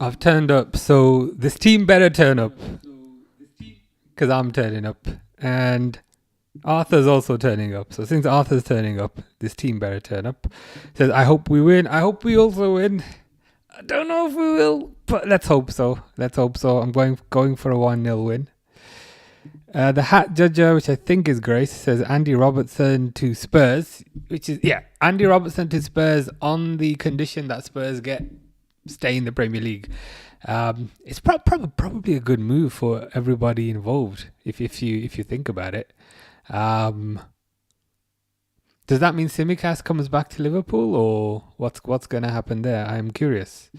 I've turned up, so this team better turn up because I'm turning up, and Arthur's also turning up. So since Arthur's turning up, this team better turn up. Says, I hope we win. I hope we also win. I don't know if we will, but let's hope so. Let's hope so. I'm going for a 1-0 win. The hat judger, which I think is Grace, says Andy Robertson to Spurs, which is, Andy Robertson to Spurs on the condition that Spurs stay in the Premier League. It's probably a good move for everybody involved if you think about it. Does that mean Tsimikas comes back to Liverpool, or what's going to happen there? I'm curious.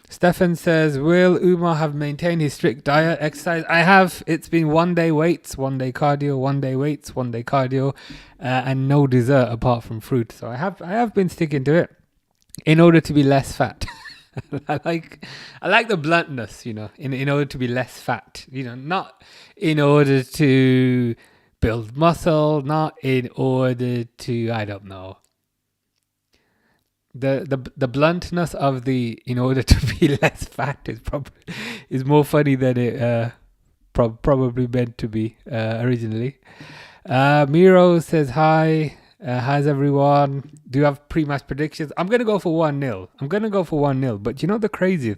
Stefan says, will Umar have maintained his strict diet exercise? I have. It's been 1 day weights, 1 day cardio, 1 day weights, 1 day cardio, and no dessert apart from fruit. So I have been sticking to it in order to be less fat. I like the bluntness, in order to be less fat, not in order to build muscle, not in order to, I don't know. The bluntness of the in order to be less fat is more funny than it probably meant to be originally. Miro says hi. How's everyone? Do you have pre-match predictions? I'm gonna go for 1-0. But you know the crazy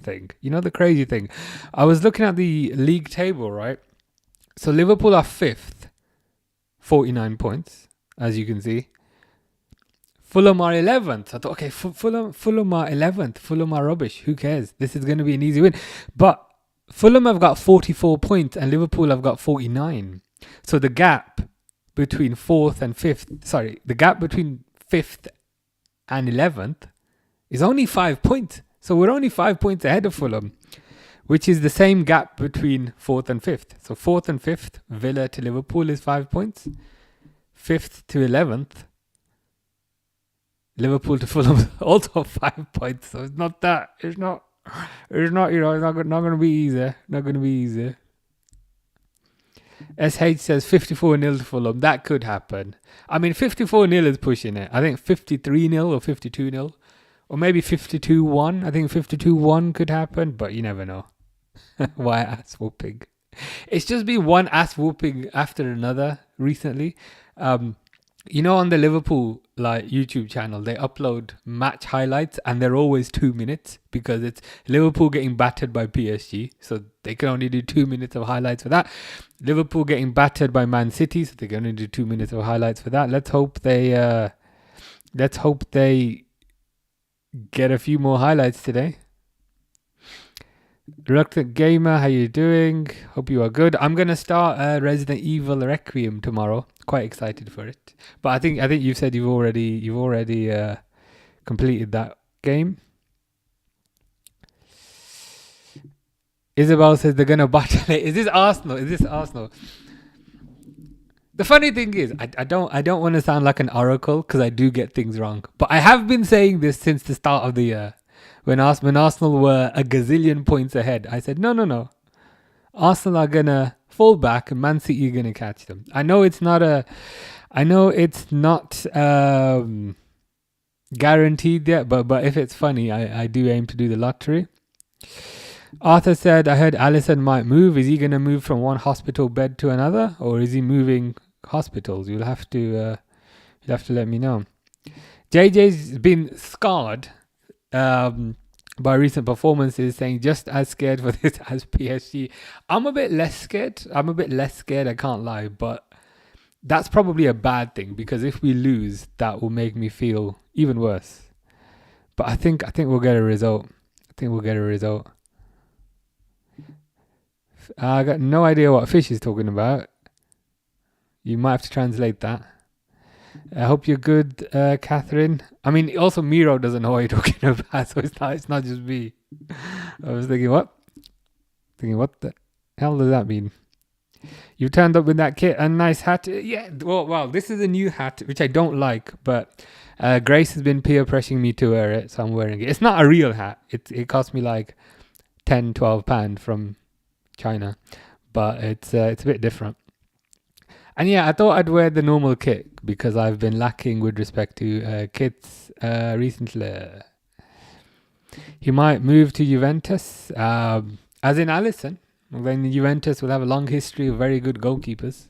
thing. I was looking at the league table, right? So Liverpool are 5th, 49 points, as you can see. Fulham are 11th. I thought, okay, Fulham are 11th. Fulham are rubbish. Who cares? This is going to be an easy win. But Fulham have got 44 points and Liverpool have got 49. So the gap between 4th and 5th, the gap between 5th and 11th is only 5 points. So we're only 5 points ahead of Fulham, which is the same gap between 4th and 5th. So 4th and 5th, Villa to Liverpool is 5 points. 5th to 11th, Liverpool to Fulham also 5 points. So it's not that. It's not. It's not going to be easy. Not going to be easy. SH says 54-0 to Fulham. That could happen. I mean, 54-0 is pushing it. I think 53-0 or 52-0. Or maybe 52-1. I think 52-1 could happen, but you never know. Why ass whooping? It's just been one ass whooping after another recently. On the Liverpool YouTube channel, they upload match highlights and they're always 2 minutes because it's Liverpool getting battered by PSG. So they can only do 2 minutes of highlights for that. Liverpool getting battered by Man City. So they can only do 2 minutes of highlights for that. Let's hope they get a few more highlights today. Reluctant Gamer, how you doing? Hope you are good. I'm gonna start Resident Evil Requiem tomorrow. Quite excited for it. But I think you've said you've already completed that game. Isabel says they're gonna battle it. Is this Arsenal? The funny thing is, I don't want to sound like an oracle because I do get things wrong. But I have been saying this since the start of the year. When Arsenal were a gazillion points ahead, I said, no. Arsenal are going to fall back and Man City are going to catch them. I know it's not guaranteed yet, but if it's funny, I do aim to do the lottery. Arthur said, I heard Alisson might move. Is he going to move from one hospital bed to another? Or is he moving hospitals? You'll have to let me know. JJ's been scarred by recent performances, saying just as scared for this as PSG. I'm a bit less scared. I can't lie, but that's probably a bad thing because if we lose, that will make me feel even worse. But I think we'll get a result. I got no idea what Fish is talking about. You might have to translate that. I hope you're good, Catherine. I mean, also Miro doesn't know what you're talking about, so it's not just me. I was thinking, what the hell does that mean? You turned up with that kit and nice hat. Yeah, well, this is a new hat, which I don't like, but Grace has been peer pressuring me to wear it, so I'm wearing it. It's not a real hat. It cost me like £10-12 from China, but it's a bit different. And yeah, I thought I'd wear the normal kit because I've been lacking with respect to kits recently. He might move to Juventus, as in Alisson. Then Juventus will have a long history of very good goalkeepers.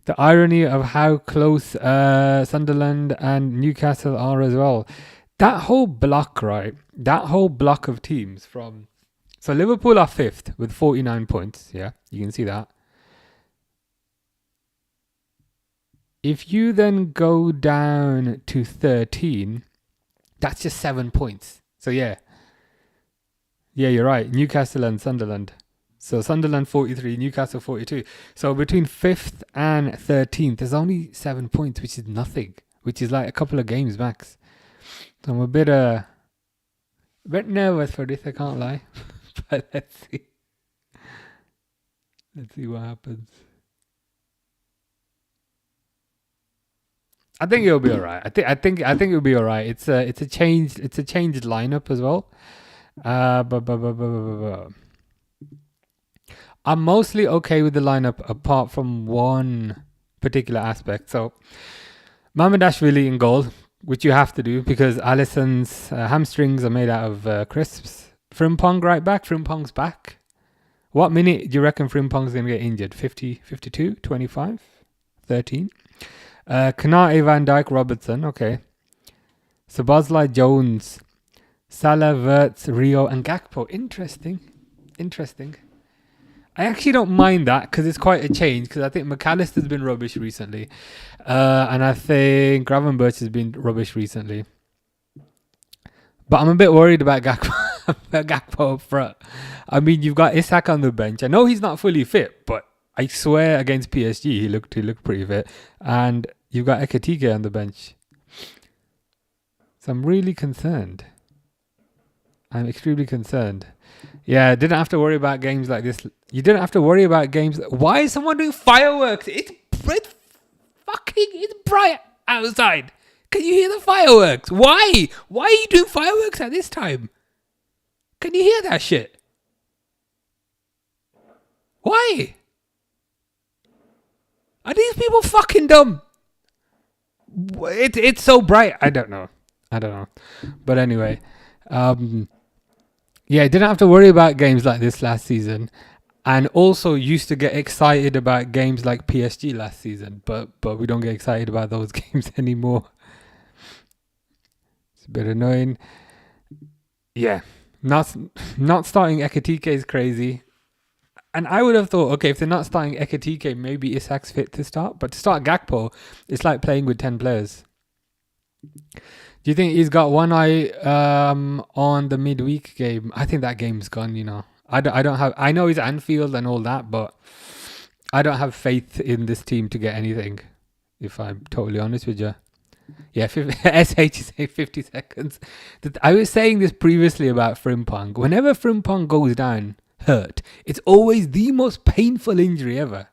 The irony of how close Sunderland and Newcastle are as well. That whole block, right? That whole block of teams from... So Liverpool are 5th with 49 points. Yeah, you can see that. If you then go down to 13, that's just 7 points. So yeah. Yeah, you're right. Newcastle and Sunderland. So Sunderland 43, Newcastle 42. So between 5th and 13th, there's only 7 points, which is nothing. Which is like a couple of games max. So I'm a bit nervous for this, I can't lie. But let's see. Let's see what happens. I think it'll be alright. I think it'll be alright. It's a changed lineup as well. I'm mostly okay with the lineup apart from one particular aspect. So Mamardashvili in goal, which you have to do because Alisson's hamstrings are made out of crisps. Frimpong right back. Frimpong's back. What minute do you reckon Frimpong's going to get injured? 50, 52, 25, 13? Kanate, Van Dijk, Robertson. Okay. Szoboszlai, Jones, Salah, Wirtz, Rio, and Gakpo. Interesting. I actually don't mind that because it's quite a change because I think McAllister's been rubbish recently. And I think Gravenberch has been rubbish recently. But I'm a bit worried about Gakpo up front. I mean, you've got Isak on the bench. I know he's not fully fit, but I swear against PSG, he looked pretty fit. And you've got Ekitike on the bench. So I'm really concerned. I'm extremely concerned. Yeah, didn't have to worry about games like this. You didn't have to worry about games. Why is someone doing fireworks? It's bright outside. Can you hear the fireworks? Why? Why are you doing fireworks at this time? Can you hear that shit? Why? Are these people fucking dumb? It's so bright. I don't know. But anyway, yeah, I didn't have to worry about games like this last season, and also used to get excited about games like PSG last season, but we don't get excited about those games anymore. It's a bit annoying. Yeah, not starting Ekitike is crazy. And I would have thought, okay, if they're not starting Ekitike, maybe Isak's fit to start. But to start Gakpo, it's like playing with 10 players. Do you think he's got one eye on the midweek game? I think that game's gone, you know. I know he's Anfield and all that, but I don't have faith in this team to get anything, if I'm totally honest with you. Yeah, SH is 50 seconds. I was saying this previously about Frimpong. Whenever Frimpong goes down hurt, it's always the most painful injury ever.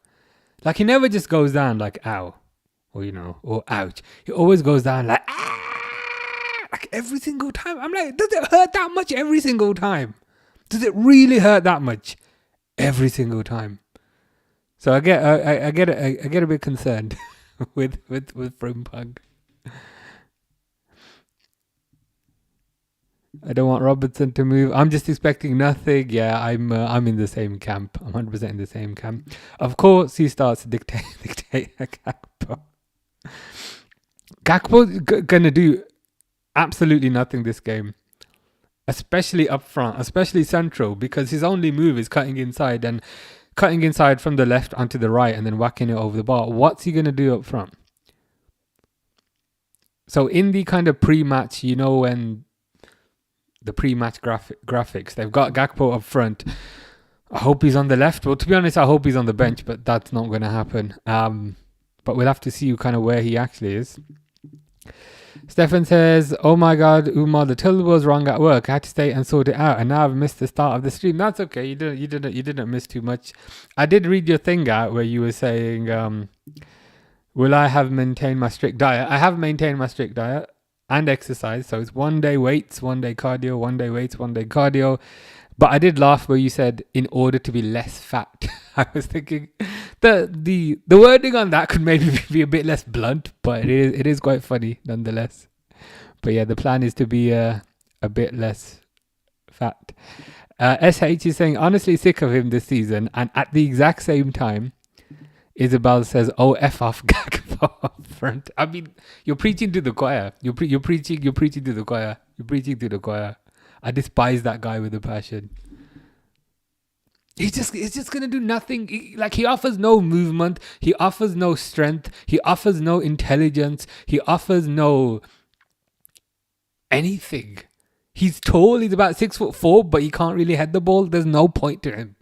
Like, he never just goes down like, ow, or, you know, or ouch. He always goes down like, like every single time. I'm like, does it hurt that much every single time? Does it really hurt that much every single time? So I get a bit concerned with Frimpong. I don't want Robertson to move. I'm just expecting nothing. Yeah, I'm in the same camp. I'm 100% in the same camp. Of course, he starts to dictate Gakpo. Gakpo's gonna do absolutely nothing this game, especially up front, especially central, because his only move is cutting inside from the left onto the right and then whacking it over the bar. What's he gonna do up front? So in the kind of pre-match, you know, when the pre-match graphics, they've got Gakpo up front. I hope he's on the left. Well, to be honest, I hope he's on the bench, but that's not going to happen. But we'll have to see kind of where he actually is. Stefan says, oh my God, Umar, the till was wrong at work. I had to stay and sort it out, and now I've missed the start of the stream. That's okay. You didn't miss too much. I did read your thing out where you were saying, will I have maintained my strict diet? I have maintained my strict diet and exercise. So it's 1 day weights, 1 day cardio, 1 day weights, 1 day cardio. But I did laugh where you said, in order to be less fat. I was thinking the wording on that could maybe be a bit less blunt, but it is quite funny nonetheless. But yeah, the plan is to be a bit less fat. SH is saying, honestly sick of him this season. And at the exact same time, Isabel says, "Oh, f off Gakpo up front." I mean, you're preaching to the choir. You're preaching to the choir. You're preaching to the choir. I despise that guy with a passion. He's just gonna do nothing. He offers no movement. He offers no strength. He offers no intelligence. He offers no anything. He's tall. He's about 6'4", but he can't really head the ball. There's no point to him.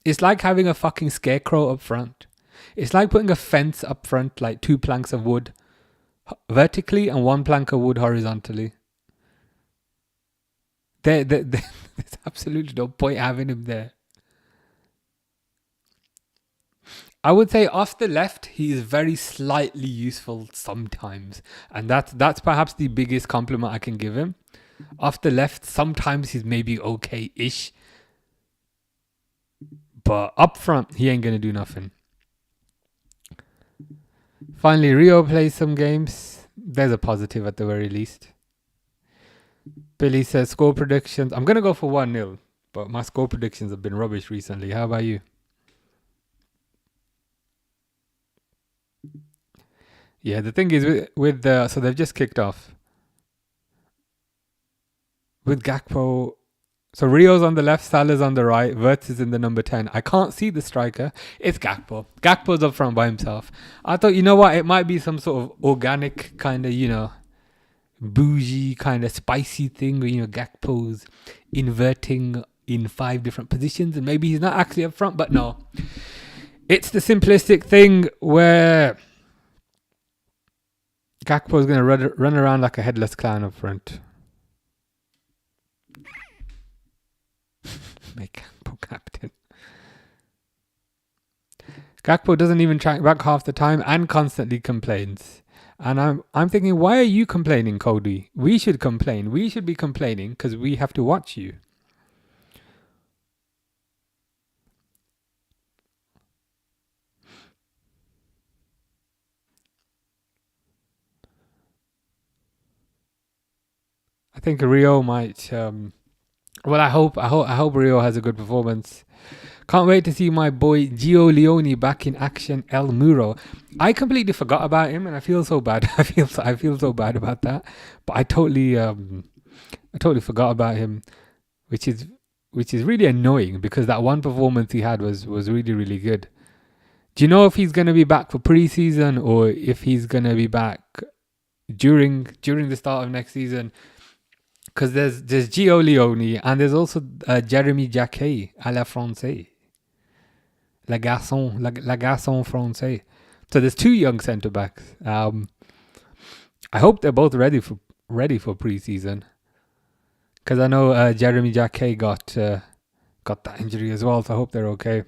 It's like having a fucking scarecrow up front. It's like putting a fence up front, like 2 planks of wood vertically and 1 plank of wood horizontally. There's absolutely no point having him there. I would say off the left, he is very slightly useful sometimes. And that's perhaps the biggest compliment I can give him. Off the left, sometimes he's maybe okay-ish. But up front, he ain't going to do nothing. Finally, Rio plays some games. There's a positive at the very least. Billy says, score predictions. I'm going to go for 1-0. But my score predictions have been rubbish recently. How about you? Yeah, the thing is with so they've just kicked off. With Gakpo, so Rio's on the left, Salah's on the right, Wirtz is in the number 10. I can't see the striker. It's Gakpo. Gakpo's up front by himself. I thought, you know what, it might be some sort of organic kind of, bougie kind of spicy thing where, Gakpo's inverting in 5 different positions and maybe he's not actually up front, but no. It's the simplistic thing where Gakpo's going to run around like a headless clown up front. Make Gakpo captain. Gakpo doesn't even track back half the time and constantly complains. And I'm thinking, why are you complaining, Cody? We should complain. We should be complaining because we have to watch you. I think Rio might. Well, I hope Rio has a good performance. Can't wait to see my boy Gio Leone back in action. El Muro. I completely forgot about him, and I feel so bad. I feel so bad about that. But I totally forgot about him, which is really annoying because that one performance he had was really, really good. Do you know if he's going to be back for pre-season or if he's going to be back during the start of next season? Because there's Gio Leone and there's also Jeremy Jacquet à la française. La garçon français. So there's 2 young centre backs. I hope they're both ready for pre-season. Because I know Jeremy Jacquet got that injury as well, so I hope they're okay.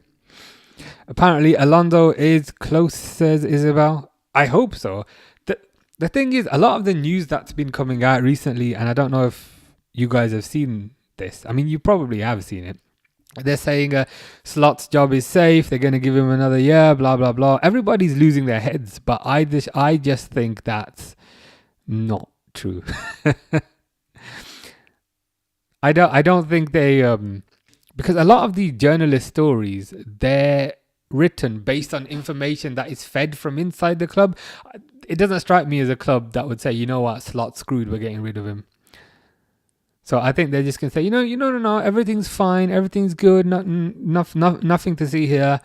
Apparently Alonso is close, says Isabel. I hope so. The thing is, a lot of the news that's been coming out recently, and I don't know if you guys have seen this. I mean, you probably have seen it. They're saying Slot's job is safe. They're going to give him another year, blah, blah, blah. Everybody's losing their heads, but I just think that's not true. I don't think they... because a lot of the journalist stories, they're written based on information that is fed from inside the club. It doesn't strike me as a club that would say, you know what, Slot's screwed, we're getting rid of him. So I think they're just going to say, no, everything's fine, everything's good, nothing to see here.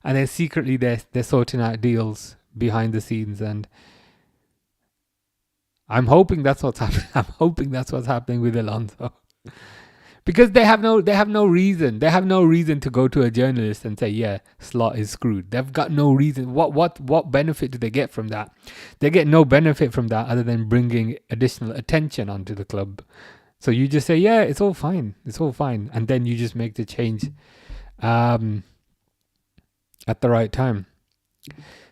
And then secretly they're sorting out deals behind the scenes. And I'm hoping that's what's happening. I'm hoping that's what's happening with Alonso. Because they have no reason. They have no reason to go to a journalist and say, yeah, Slot is screwed. They've got no reason. What benefit do they get from that? They get no benefit from that other than bringing additional attention onto the club. So you just say, yeah, it's all fine. It's all fine. And then you just make the change at the right time.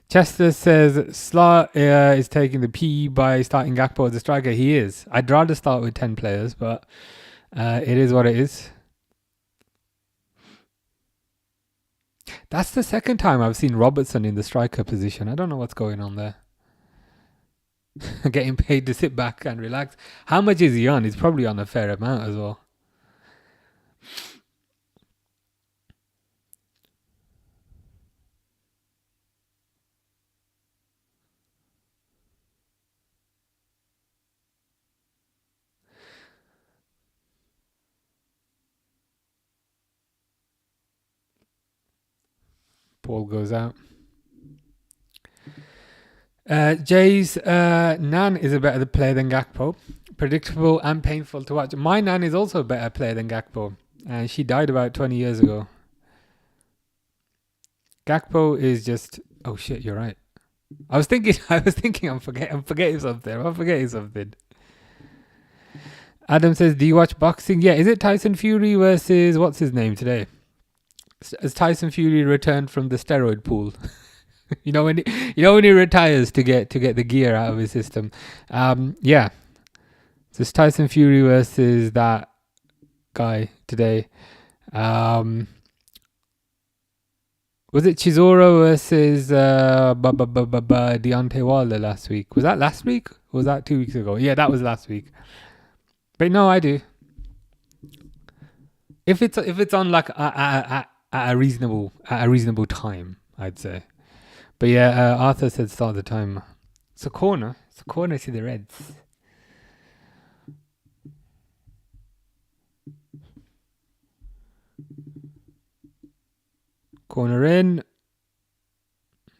Chester says, Slot is taking the PE by starting Gakpo as a striker. He is. I'd rather start with 10 players, but it is what it is. That's the second time I've seen Robertson in the striker position. I don't know what's going on there. getting paid to sit back and relax. How much is he on? He's probably on a fair amount as well. Paul goes out. Jay's Nan is a better player than Gakpo. Predictable and painful to watch. My Nan is also a better player than Gakpo. And she died about 20 years ago. Gakpo is just... Oh shit, you're right. I was thinking I'm forgetting something. Adam says, do you watch boxing? Yeah, is it Tyson Fury versus... What's his name today? Has Tyson Fury returned from the steroid pool? you know when he retires to get the gear out of his system. Yeah. So it's Tyson Fury versus that guy today. Was it Chisora versus Deontay Wilder last week? Was that last week? Or was that 2 weeks ago? Yeah, that was last week. But no, I do. If it's on like at a reasonable time, I'd say. But yeah, Arthur said start the time. It's a corner to the Reds. Corner in.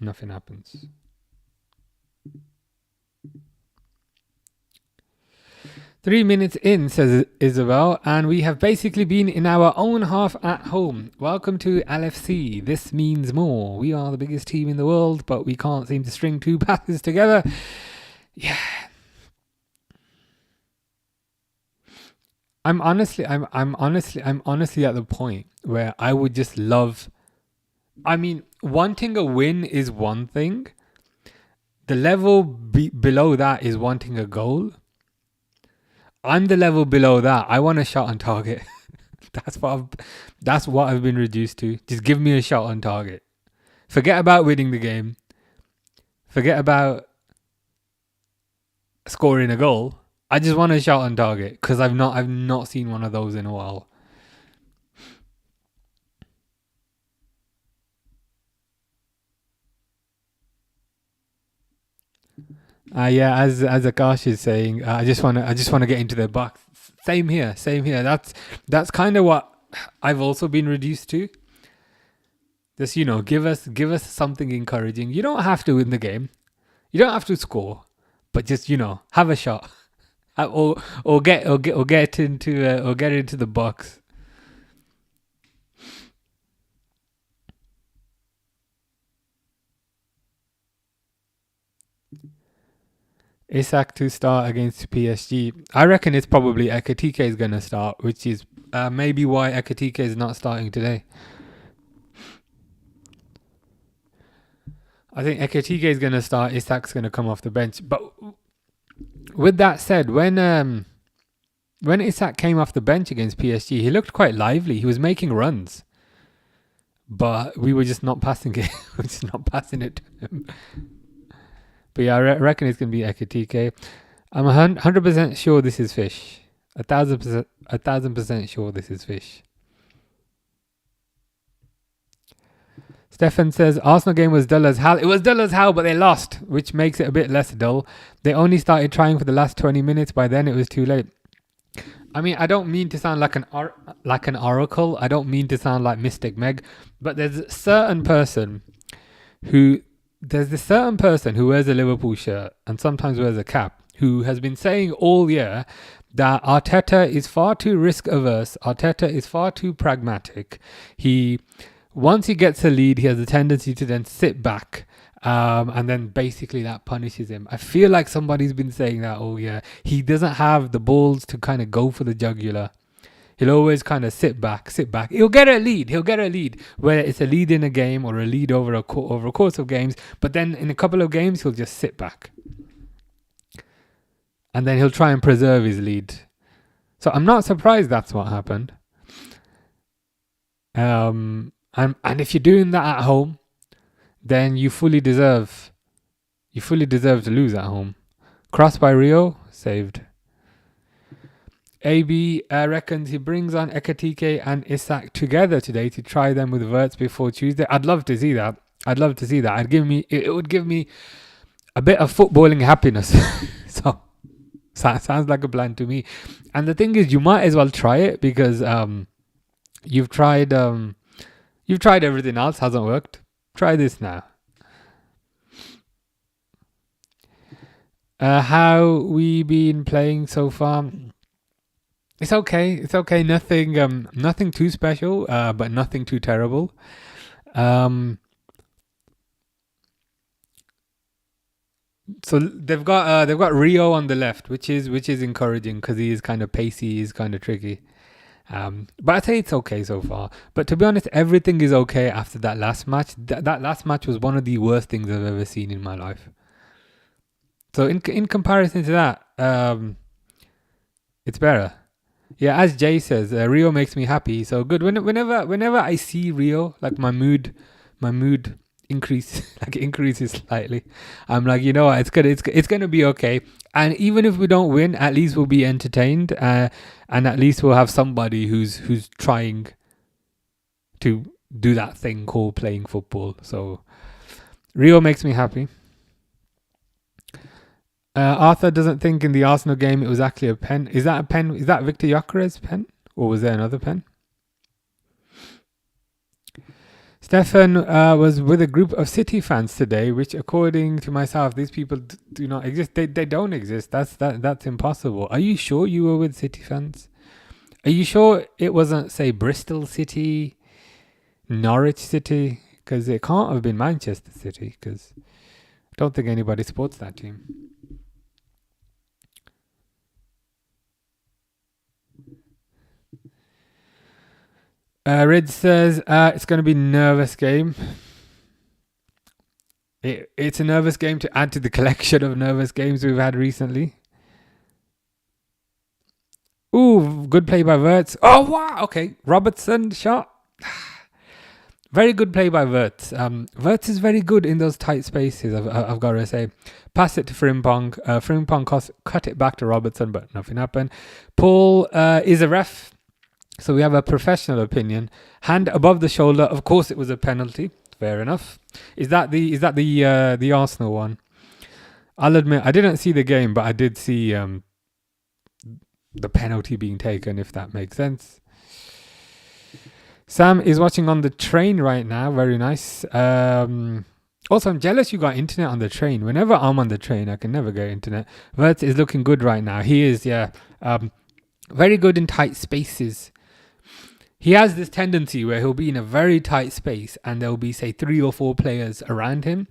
Nothing happens. "3 minutes in," says Isabel, "and we have basically been in our own half at home. Welcome to LFC. This means more. We are the biggest team in the world, but we can't seem to string two passes together." Yeah. I'm honestly at the point where I would just love... I mean, wanting a win is one thing. The level below that is wanting a goal. I'm the level below that. I want a shot on target. That's what I've been reduced to. Just give me a shot on target. Forget about winning the game. Forget about scoring a goal. I just want a shot on target because I've not seen one of those in a while. Yeah, as Akash is saying, I just want to get into the box. Same here. That's kind of what I've also been reduced to. Just give us something encouraging. You don't have to win the game. You don't have to score, but just have a shot, or get into the box. Isak to start against PSG. I reckon it's probably Ekitike is going to start, which is maybe why Ekitike is not starting today. I think Ekitike is going to start. Isak's going to come off the bench. But with that said, when Isak came off the bench against PSG, he looked quite lively. He was making runs, but we were just not passing it. We're just not passing it to him. But yeah, I reckon it's going to be Ekitike. I'm 100% sure this is fish. 1,000% sure this is fish. Stefan says, Arsenal game was dull as hell. It was dull as hell, but they lost, which makes it a bit less dull. They only started trying for the last 20 minutes. By then, it was too late. I mean, I don't mean to sound like an oracle. I don't mean to sound like Mystic Meg. But there's a certain person who wears a Liverpool shirt and sometimes wears a cap, who has been saying all year that Arteta is far too risk averse. Arteta is far too pragmatic. Once he gets a lead, he has a tendency to then sit back, and then basically that punishes him. I feel like somebody's been saying that all year. He doesn't have the balls to kind of go for the jugular. He'll always kind of sit back. He'll get a lead, whether it's a lead in a game or a lead over a course of games. But then in a couple of games, he'll just sit back. And then he'll try and preserve his lead. So I'm not surprised that's what happened. And if you're doing that at home, then you fully deserve to lose at home. Cross by Rio, saved. AB reckons he brings on Ekatike and Isak together today to try them with Wirtz before Tuesday. I'd love to see that. It would give me a bit of footballing happiness. So sounds like a plan to me. And the thing is, you might as well try it because you've tried everything else, hasn't worked. Try this now. How we been playing so far? It's okay. Nothing too special, but nothing too terrible. So they've got Rio on the left, which is encouraging because he is kind of pacey, he's kind of tricky. But I'd say it's okay so far. But to be honest, everything is okay after that last match. That last match was one of the worst things I've ever seen in my life. So in comparison to that, it's better. Yeah, as Jay says, Rio makes me happy. So good. Whenever I see Rio, like my mood increases slightly. I'm like, you know what, it's gonna be okay. And even if we don't win, at least we'll be entertained, and at least we'll have somebody who's trying to do that thing called playing football. So Rio makes me happy. Arthur doesn't think in the Arsenal game it was actually a pen. Is that a pen? Is that Victor Gyökeres' pen? Or was there another pen? Stefan was with a group of City fans today, which according to myself, these people do not exist. They don't exist. That's impossible. Are you sure you were with City fans? Are you sure it wasn't, say, Bristol City, Norwich City? Because it can't have been Manchester City, because I don't think anybody supports that team. Rid says it's going to be a nervous game. It's a nervous game to add to the collection of nervous games we've had recently. Ooh, good play by Wirtz. Oh, wow. Okay, Robertson shot. Very good play by Wirtz. Wirtz is very good in those tight spaces, I've got to say. Pass it to Frimpong. Frimpong cut it back to Robertson, but nothing happened. Paul is a ref. So we have a professional opinion. Hand above the shoulder. Of course, it was a penalty. Fair enough. Is that the Arsenal one? I'll admit I didn't see the game, but I did see the penalty being taken. If that makes sense. Sam is watching on the train right now. Very nice. Also, I'm jealous you got internet on the train. Whenever I'm on the train, I can never get internet. Wirtz is looking good right now. He is, yeah. Very good in tight spaces. He has this tendency where he'll be in a very tight space and there'll be, say, 3 or 4 players around him.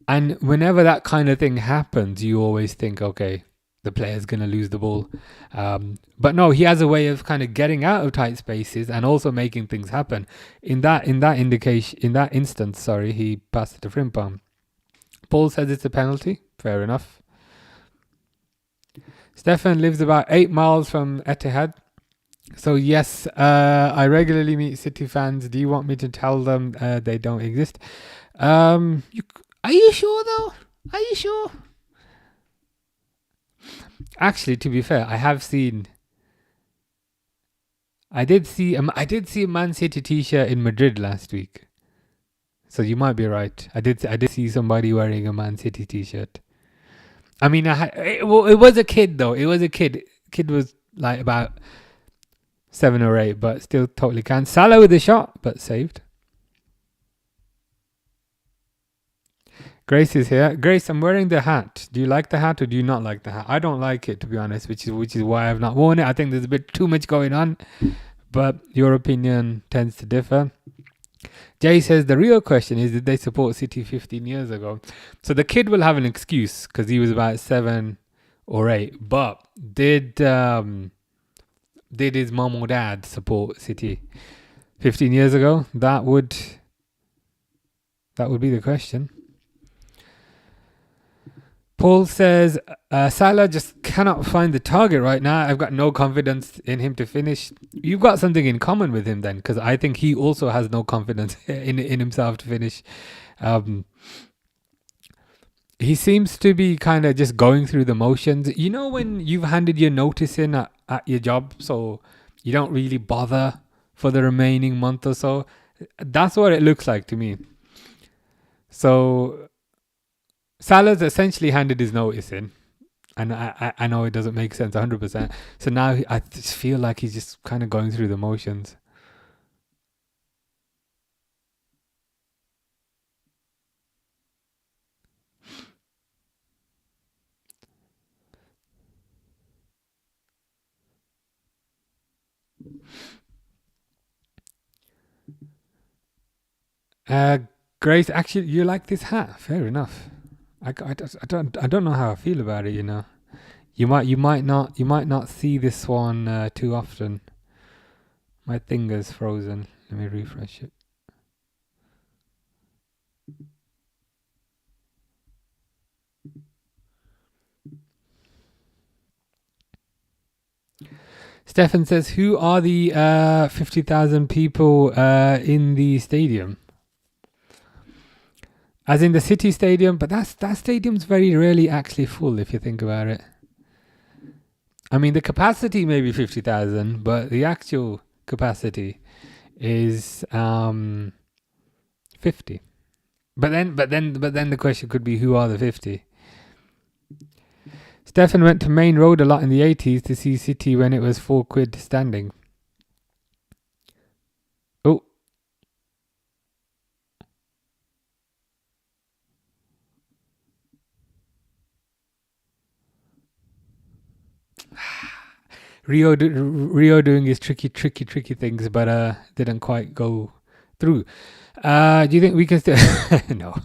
And whenever that kind of thing happens, you always think, okay, the player's going to lose the ball. But no, he has a way of kind of getting out of tight spaces and also making things happen. In that instance, he passed it to Frimpong. Paul says it's a penalty. Fair enough. Stefan lives about 8 miles from Etihad. So yes, I regularly meet City fans. Do you want me to tell them they don't exist? Are you sure though? Are you sure? Actually, to be fair, I did see a Man City t-shirt in Madrid last week. So you might be right. I did see somebody wearing a Man City t-shirt. I mean, it was a kid though. It was a kid. Kid was like about 7 or 8, but still totally can. Salah with a shot, but saved. Grace is here. Grace, I'm wearing the hat. Do you like the hat or do you not like the hat? I don't like it, to be honest, which is why I've not worn it. I think there's a bit too much going on, but your opinion tends to differ. Jay says the real question is, did they support City 15 years ago? So the kid will have an excuse because he was about 7 or 8, but did his mom or dad support City 15 years ago? That would be the question. Paul says, Salah just cannot find the target right now. I've got no confidence in him to finish. You've got something in common with him then, because I think he also has no confidence in himself to finish. He seems to be kind of just going through the motions. You know, when you've handed your notice in at your job, so you don't really bother for the remaining month or so. That's what it looks like to me. So Salah's essentially handed his notice in. And I know it doesn't make sense 100%. So now I just feel like he's just kind of going through the motions. Grace, actually, you like this hat? Fair enough. I don't know how I feel about it. You know, you might not see this one too often. My finger's frozen. Let me refresh it. Stefan says, "Who are the 50,000 people in the stadium?" As in the city stadium, but that stadium's very rarely actually full if you think about it. I mean, the capacity may be 50,000, but the actual capacity is 50. But then the question could be, who are the 50? Stefan went to Main Road a lot in the 80s to see City when it was £4 standing. Oh. Rio doing his tricky things, but didn't quite go through. Do you think we can still? No.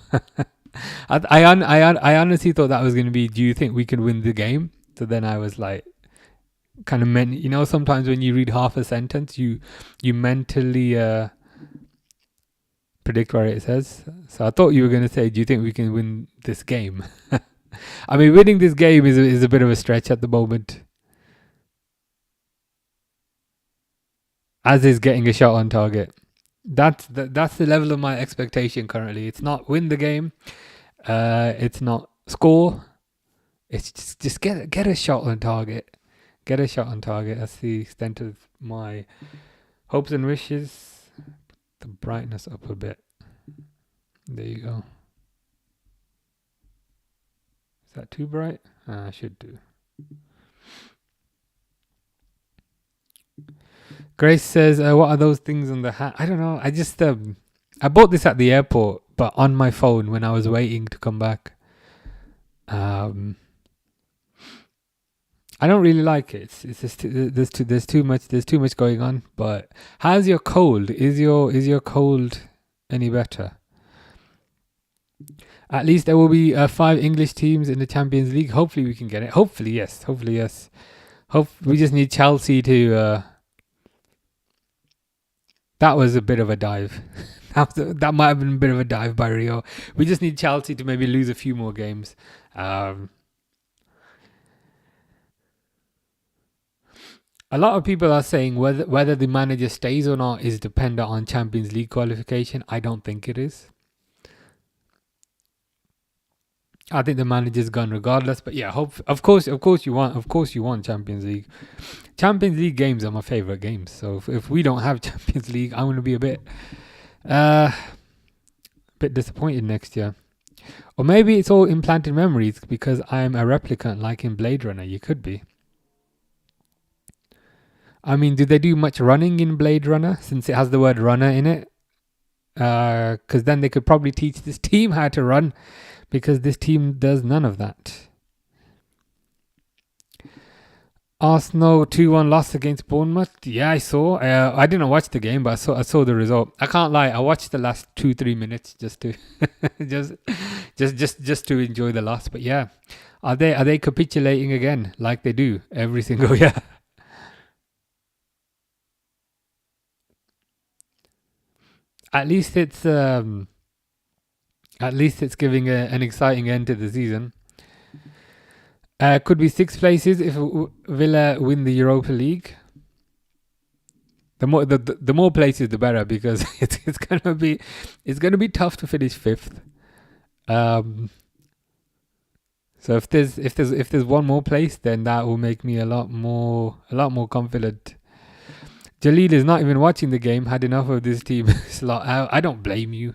I honestly thought that was going to be, do you think we can win the game? So then I was like, kind of meant, you know, sometimes when you read half a sentence, you mentally predict what it says. So I thought you were going to say, do you think we can win this game? I mean, winning this game is a bit of a stretch at the moment. As is getting a shot on target. That's the level of my expectation currently. It's not win the game. It's not score. It's just get a shot on target. Get a shot on target. That's the extent of my hopes and wishes. The brightness up a bit. There you go. Is that too bright? I should do. Grace says, what are those things on the hat? I don't know. I just I bought this at the airport, but on my phone when I was waiting to come back. I don't really like it. It's just there's too much going on. But how's your cold? Is your cold any better? At least there will be 5 English teams in the Champions League. Hopefully we can get it. Hopefully yes. We just need Chelsea to. That was a bit of a dive. That might have been a bit of a dive by Rio. We just need Chelsea to maybe lose a few more games. A lot of people are saying whether the manager stays or not is dependent on Champions League qualification. I don't think it is. I think the manager's gone regardless. But yeah, of course you want Champions League. Champions League games are my favorite games. So if we don't have Champions League, I'm going to be a bit disappointed next year. Or maybe it's all implanted memories because I'm a replicant like in Blade Runner. You could be. I mean, do they do much running in Blade Runner since it has the word runner in it? Because then they could probably teach this team how to run, because this team does none of that. Arsenal 2-1 loss against Bournemouth. Yeah, I saw. I didn't watch the game, but I saw the result. I can't lie. I watched the last 2-3 minutes just to just to enjoy the loss. But yeah, are they capitulating again like they do every single year? At least it's giving an exciting end to the season. Could be 6 places if Villa win the Europa League. The more places, the better, because it's gonna be tough to finish 5th. So if there's one more place, then that will make me a lot more confident. Jalil is not even watching the game. Had enough of this team. I don't blame you.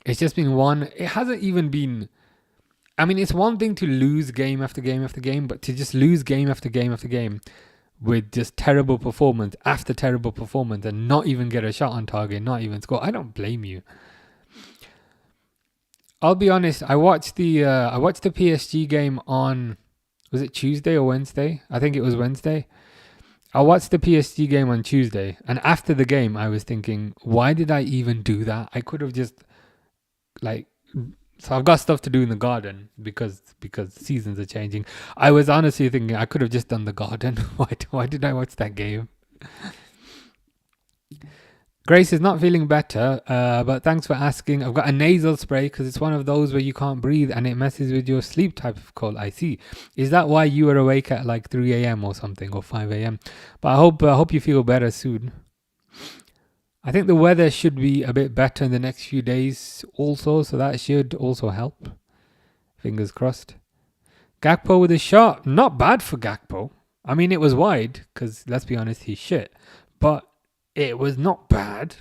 It's just been one. It hasn't even been. I mean, it's one thing to lose game after game after game, but to just lose game after game after game with just terrible performance after terrible performance and not even get a shot on target, not even score. I don't blame you. I'll be honest. I watched the PSG game on, was it Tuesday or Wednesday? I think it was Wednesday. I watched the PSG game on Tuesday, and after the game, I was thinking, why did I even do that? I could have just so I've got stuff to do in the garden because seasons are changing. I was honestly thinking I could have just done the garden. Why did I watch that game? Grace is not feeling better, but thanks for asking. I've got a nasal spray because it's one of those where you can't breathe and it messes with your sleep type of cold. I see. Is that why you were awake at like 3 a.m. or something, or 5 a.m.? But I hope you feel better soon. I think the weather should be a bit better in the next few days also, so that should also help. Fingers crossed. Gakpo with a shot. Not bad for Gakpo. I mean, it was wide because, let's be honest, he's shit. But it was not bad.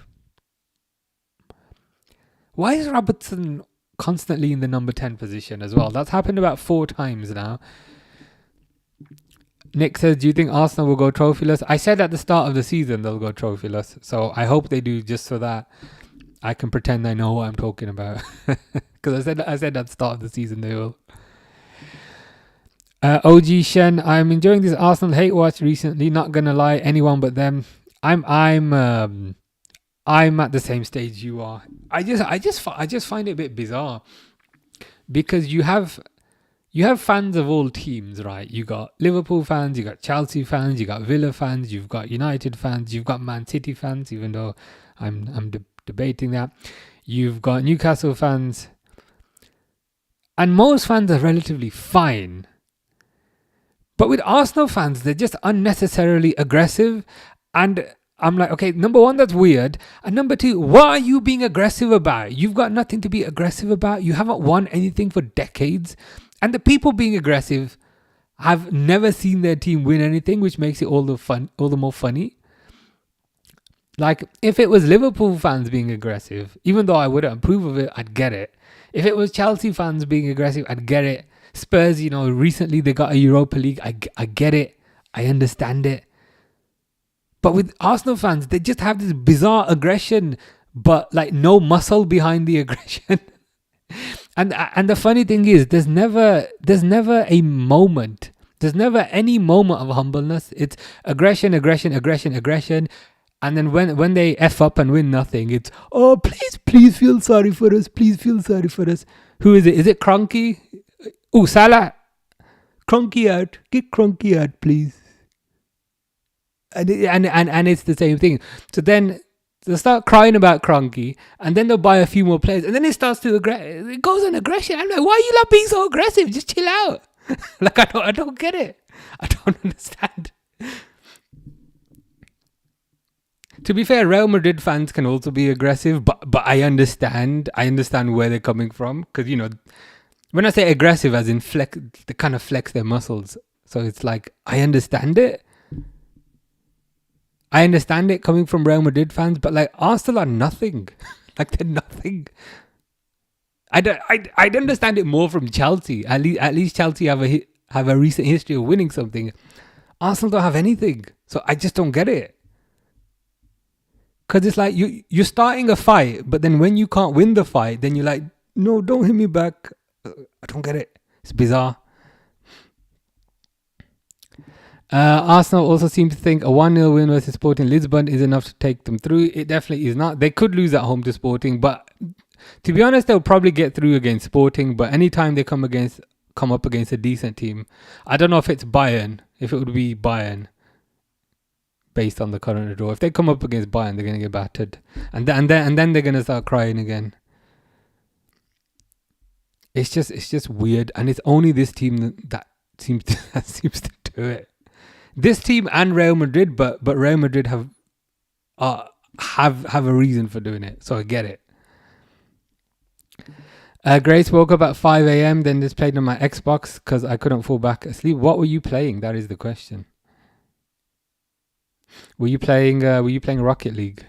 Why is Robertson constantly in the number 10 position as well? That's happened about 4 times now. Nick says, do you think Arsenal will go trophyless? I said at the start of the season they'll go trophyless. So I hope they do, just so that I can pretend I know what I'm talking about. Because I said at the start of the season they will. OG Shen, I'm enjoying this Arsenal hate watch recently. Not gonna lie, anyone but them. I'm at the same stage you are. I just find it a bit bizarre because you have fans of all teams, right? You got Liverpool fans, you got Chelsea fans, you got Villa fans, you've got United fans, you've got Man City fans, even though I'm debating that. You've got Newcastle fans, and most fans are relatively fine. But with Arsenal fans, they're just unnecessarily aggressive. And I'm like, okay, number one, that's weird. And number two, what are you being aggressive about? You've got nothing to be aggressive about. You haven't won anything for decades. And the people being aggressive have never seen their team win anything, which makes it all the more funny. Like, if it was Liverpool fans being aggressive, even though I wouldn't approve of it, I'd get it. If it was Chelsea fans being aggressive, I'd get it. Spurs, recently they got a Europa League. I get it. I understand it. But with Arsenal fans, they just have this bizarre aggression, but like no muscle behind the aggression. And the funny thing is, there's never a moment. There's never any moment of humbleness. It's aggression. And then when they F up and win nothing, it's, oh, please feel sorry for us. Please feel sorry for us. Who is it? Is it Kroenke? Oh, Salah. Kroenke out. Get Kroenke out, please. And it's the same thing. So then they'll start crying about Kroenke, and then they'll buy a few more players, and then it starts to it goes on aggression. I'm like, why are you not being so aggressive? Just chill out. Like, I don't get it. I don't understand. To be fair, Real Madrid fans can also be aggressive, but I understand where they're coming from, because when I say aggressive, as in flex, they kind of flex their muscles. So it's like, I understand it. I understand it coming from Real Madrid fans, but like Arsenal are nothing. Like, they're nothing. I'd understand it more from Chelsea. At least Chelsea have a recent history of winning something. Arsenal don't have anything, so I just don't get it. Because it's like you're starting a fight, but then when you can't win the fight, then you're like, no, don't hit me back. I don't get it. It's bizarre. Arsenal also seem to think a 1-0 win versus Sporting Lisbon is enough to take them through. It definitely is not. They could lose at home to Sporting, but to be honest, they'll probably get through against Sporting. But anytime they come up against a decent team, I don't know if it's Bayern. If it would be Bayern, based on the current draw, if they come up against Bayern, they're gonna get battered, and then they're gonna start crying again. It's just weird, and it's only this team that seems to do it. This team and Real Madrid, but Real Madrid have a reason for doing it, so I get it. Grace woke up at 5 a.m. Then just played on my Xbox because I couldn't fall back asleep. What were you playing? That is the question. Were you playing Rocket League?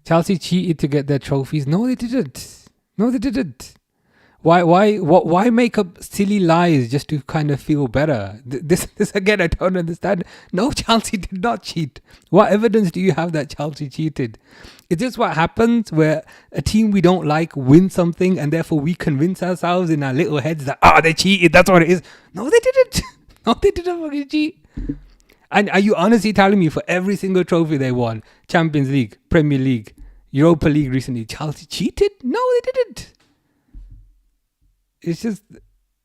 Chelsea cheated to get their trophies. No, they didn't. Why make up silly lies just to kind of feel better? This again, I don't understand. No, Chelsea did not cheat. What evidence do you have that Chelsea cheated? Is this what happens where a team we don't like wins something and therefore we convince ourselves in our little heads that, they cheated, that's what it is? No, they didn't. No, they didn't fucking cheat. And are you honestly telling me for every single trophy they won, Champions League, Premier League, Europa League recently, Chelsea cheated? No, they didn't. It's just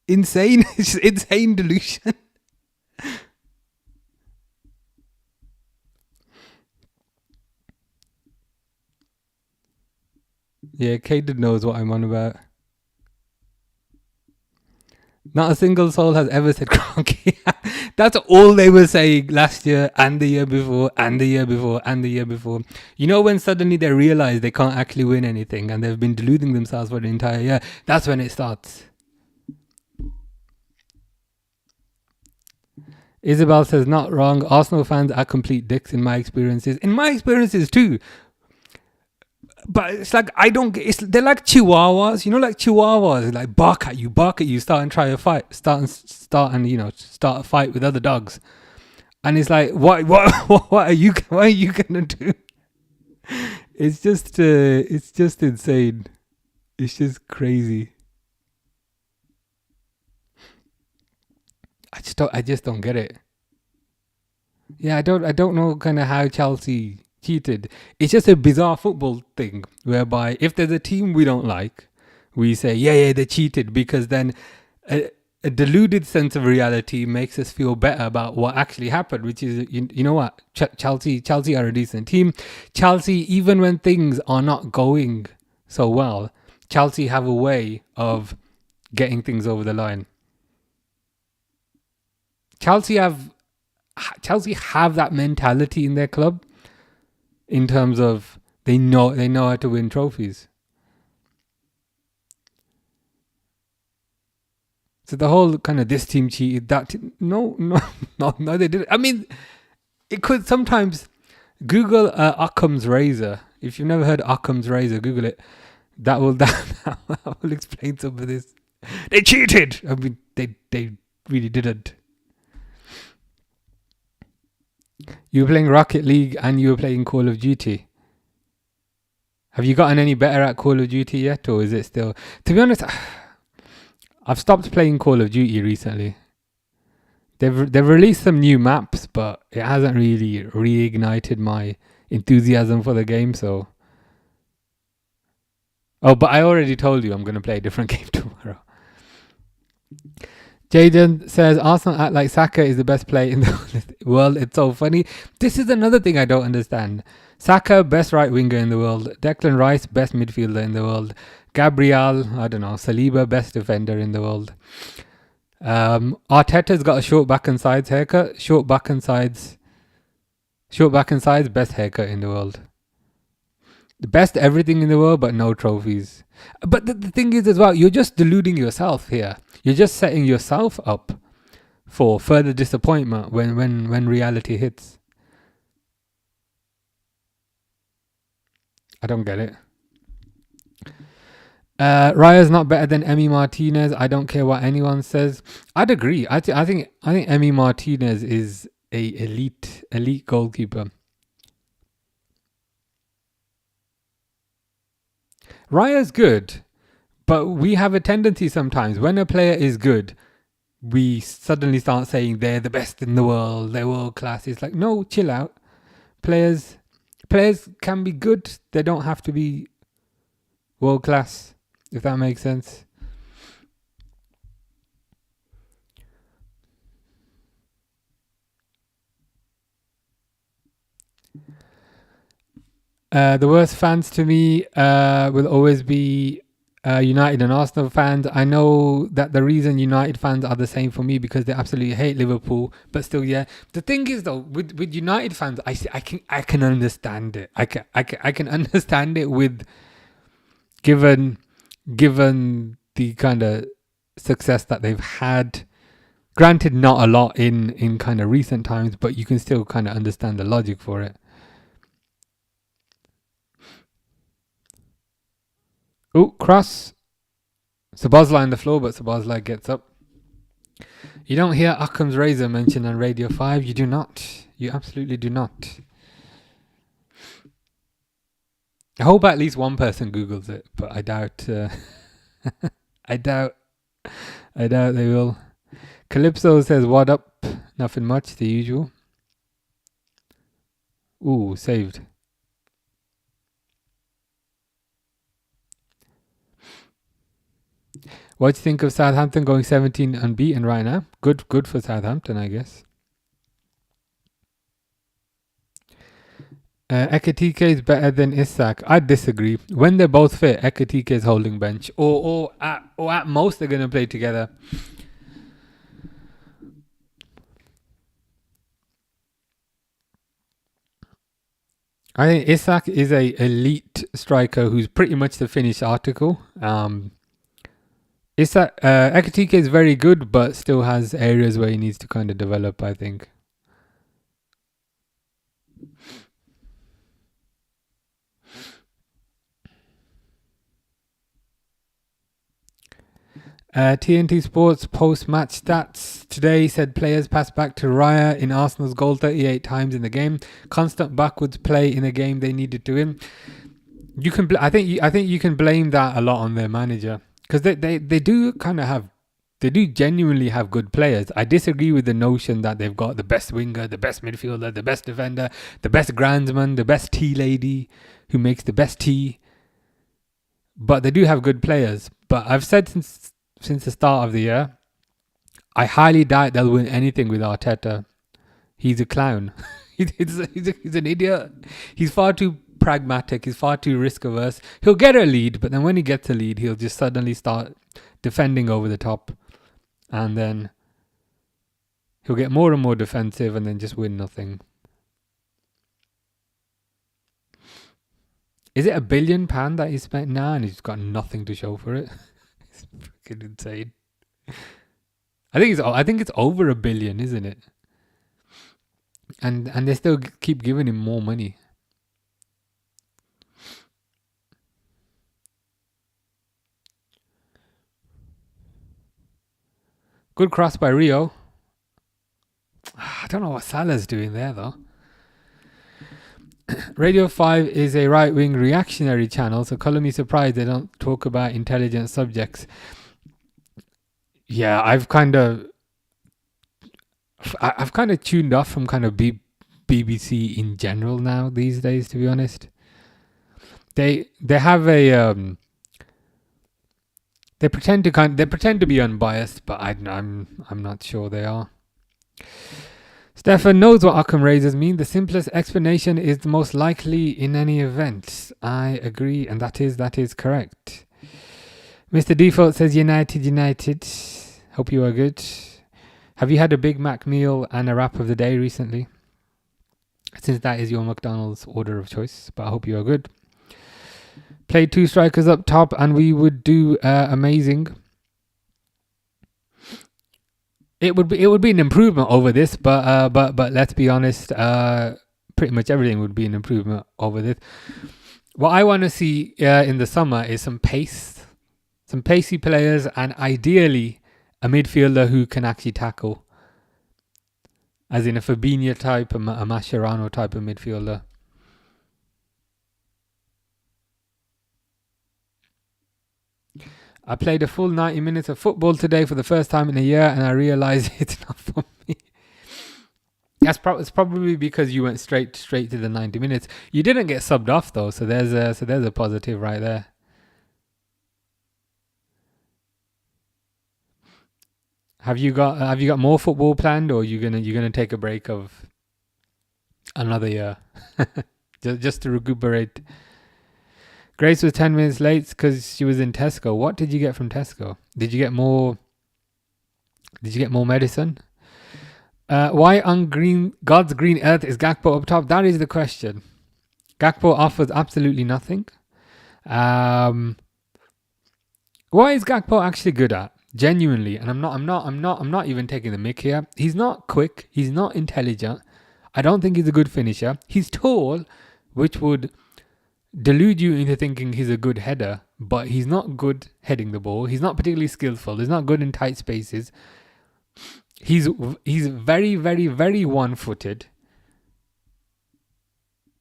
insane. It's just insane delusion. Yeah, Caden knows what I'm on about. Not a single soul has ever said Kroenke. That's all they were saying last year and the year before and the year before and the year before. You know when suddenly they realize they can't actually win anything and they've been deluding themselves for the entire year, that's when it starts. Isabel says, not wrong. Arsenal fans are complete dicks in my experiences. In my experiences too. But it's like, they're like chihuahuas, like chihuahuas, like bark at you, start and try a fight, start a fight with other dogs. And it's like, what are you going to do? It's just insane. It's just crazy. I just don't get it. Yeah, I don't know kind of how Chelsea cheated. It's just a bizarre football thing whereby if there's a team we don't like, we say, yeah, they cheated, because then a deluded sense of reality makes us feel better about what actually happened, which is, you know what, Chelsea are a decent team. Chelsea, even when things are not going so well, Chelsea have a way of getting things over the line. Chelsea have that mentality in their club, in terms of they know how to win trophies. So the whole kind of this team cheated, that no, they didn't. I mean, it could sometimes. Google Occam's razor. If you've never heard Occam's razor, Google it. That will explain some of this. They cheated. I mean, they really didn't. You were playing Rocket League and you were playing Call of Duty. Have you gotten any better at Call of Duty yet, or is it still? To be honest, I've stopped playing Call of Duty recently. They've released some new maps, but it hasn't really reignited my enthusiasm for the game. So, but I already told you I'm going to play a different game tomorrow. Jaden says, Arsenal act like Saka is the best player in the world. It's so funny. This is another thing I don't understand. Saka, best right winger in the world. Declan Rice, best midfielder in the world. Gabriel, Saliba, best defender in the world. Arteta's got a short back and sides haircut. Short back and sides, best haircut in the world. The best everything in the world, but no trophies. But the thing is as well, you're just deluding yourself here. You're just setting yourself up for further disappointment when reality hits. I don't get it. Raya's not better than Emi Martinez. I don't care what anyone says. I'd agree. I think Emi Martinez is a elite goalkeeper. Raya's good, but we have a tendency sometimes when a player is good, we suddenly start saying they're the best in the world, they're world class. It's like, no, chill out. Players can be good. They don't have to be world class, if that makes sense. The worst fans to me will always be United and Arsenal fans. I know that the reason United fans are the same for me because they absolutely hate Liverpool, but still, yeah. The thing is though, with United fans, I can understand it. I can understand it given given the kind of success that they've had. Granted, not a lot in kind of recent times, but you can still kind of understand the logic for it. Oh, cross. Sabazla on the floor, but Sabazla gets up. You don't hear Akram's razor mentioned on Radio 5. You do not. You absolutely do not. I hope at least one person Googles it, but I doubt. I doubt they will. Calypso says, "What up?" Nothing much, the usual. Ooh, saved. What do you think of Southampton going 17 unbeaten right now? Good for Southampton, I guess. Ekatike is better than Isak. I disagree. When they're both fit, Ekatike is holding bench, or at most they're going to play together. I think Isak is a elite striker who's pretty much the finished article. Ekatike is very good, but still has areas where he needs to kind of develop, I think. TNT Sports post-match stats today said players passed back to Raya in Arsenal's goal 38 times in the game. Constant backwards play in a game they needed to win. I think you can blame that a lot on their manager, because they do kind of have, they do genuinely have good players. I disagree with the notion that they've got the best winger, the best midfielder, the best defender, the best groundsman, the best tea lady who makes the best tea. But they do have good players. But I've said since the start of the year, I highly doubt they'll win anything with Arteta. He's a clown. he's an idiot. He's far too pragmatic. He's far too risk averse. He'll get a lead, but then when he gets a lead, he'll just suddenly start defending over the top, and then he'll get more and more defensive, and then just win nothing. Is it £1 billion that he spent now, and he's got nothing to show for it? It's freaking insane. I think it's over £1 billion, isn't it? And they still keep giving him more money. Good cross by Rio. I don't know what Salah's doing there though. Radio 5 is a right-wing reactionary channel, so colour me surprised they don't talk about intelligent subjects. Yeah, I've kind of tuned off from kind of BBC in general now these days, to be honest. They have a they pretend to be unbiased, but I'm not sure they are. Stefan knows what Occam razors mean. The simplest explanation is the most likely in any event. I agree, and that is correct. Mr. Default says United. Hope you are good. Have you had a Big Mac meal and a wrap of the day recently? Since that is your McDonald's order of choice, but I hope you are good. Played 2 strikers up top, and we would do amazing. It would be an improvement over this, but let's be honest, pretty much everything would be an improvement over this. What I want to see in the summer is some pace, some pacey players, and ideally a midfielder who can actually tackle, as in a Fabinho type, a Mascherano type of midfielder. I played a full 90 minutes of football today for the first time in a year, and I realised it's not for me. It's probably because you went straight to the 90 minutes. You didn't get subbed off though, so there's a positive right there. Have you got more football planned, or are you gonna take a break of another year just to recuperate? Grace was 10 minutes late because she was in Tesco. What did you get from Tesco? Did you get more medicine? Why on God's green earth is Gakpo up top? That is the question. Gakpo offers absolutely nothing. What is Gakpo actually good at? Genuinely, and I'm not even taking the mick here. He's not quick. He's not intelligent. I don't think he's a good finisher. He's tall, which would delude you into thinking he's a good header, but he's not good heading the ball. He's not particularly skillful. He's not good in tight spaces. He's very, very, very one-footed.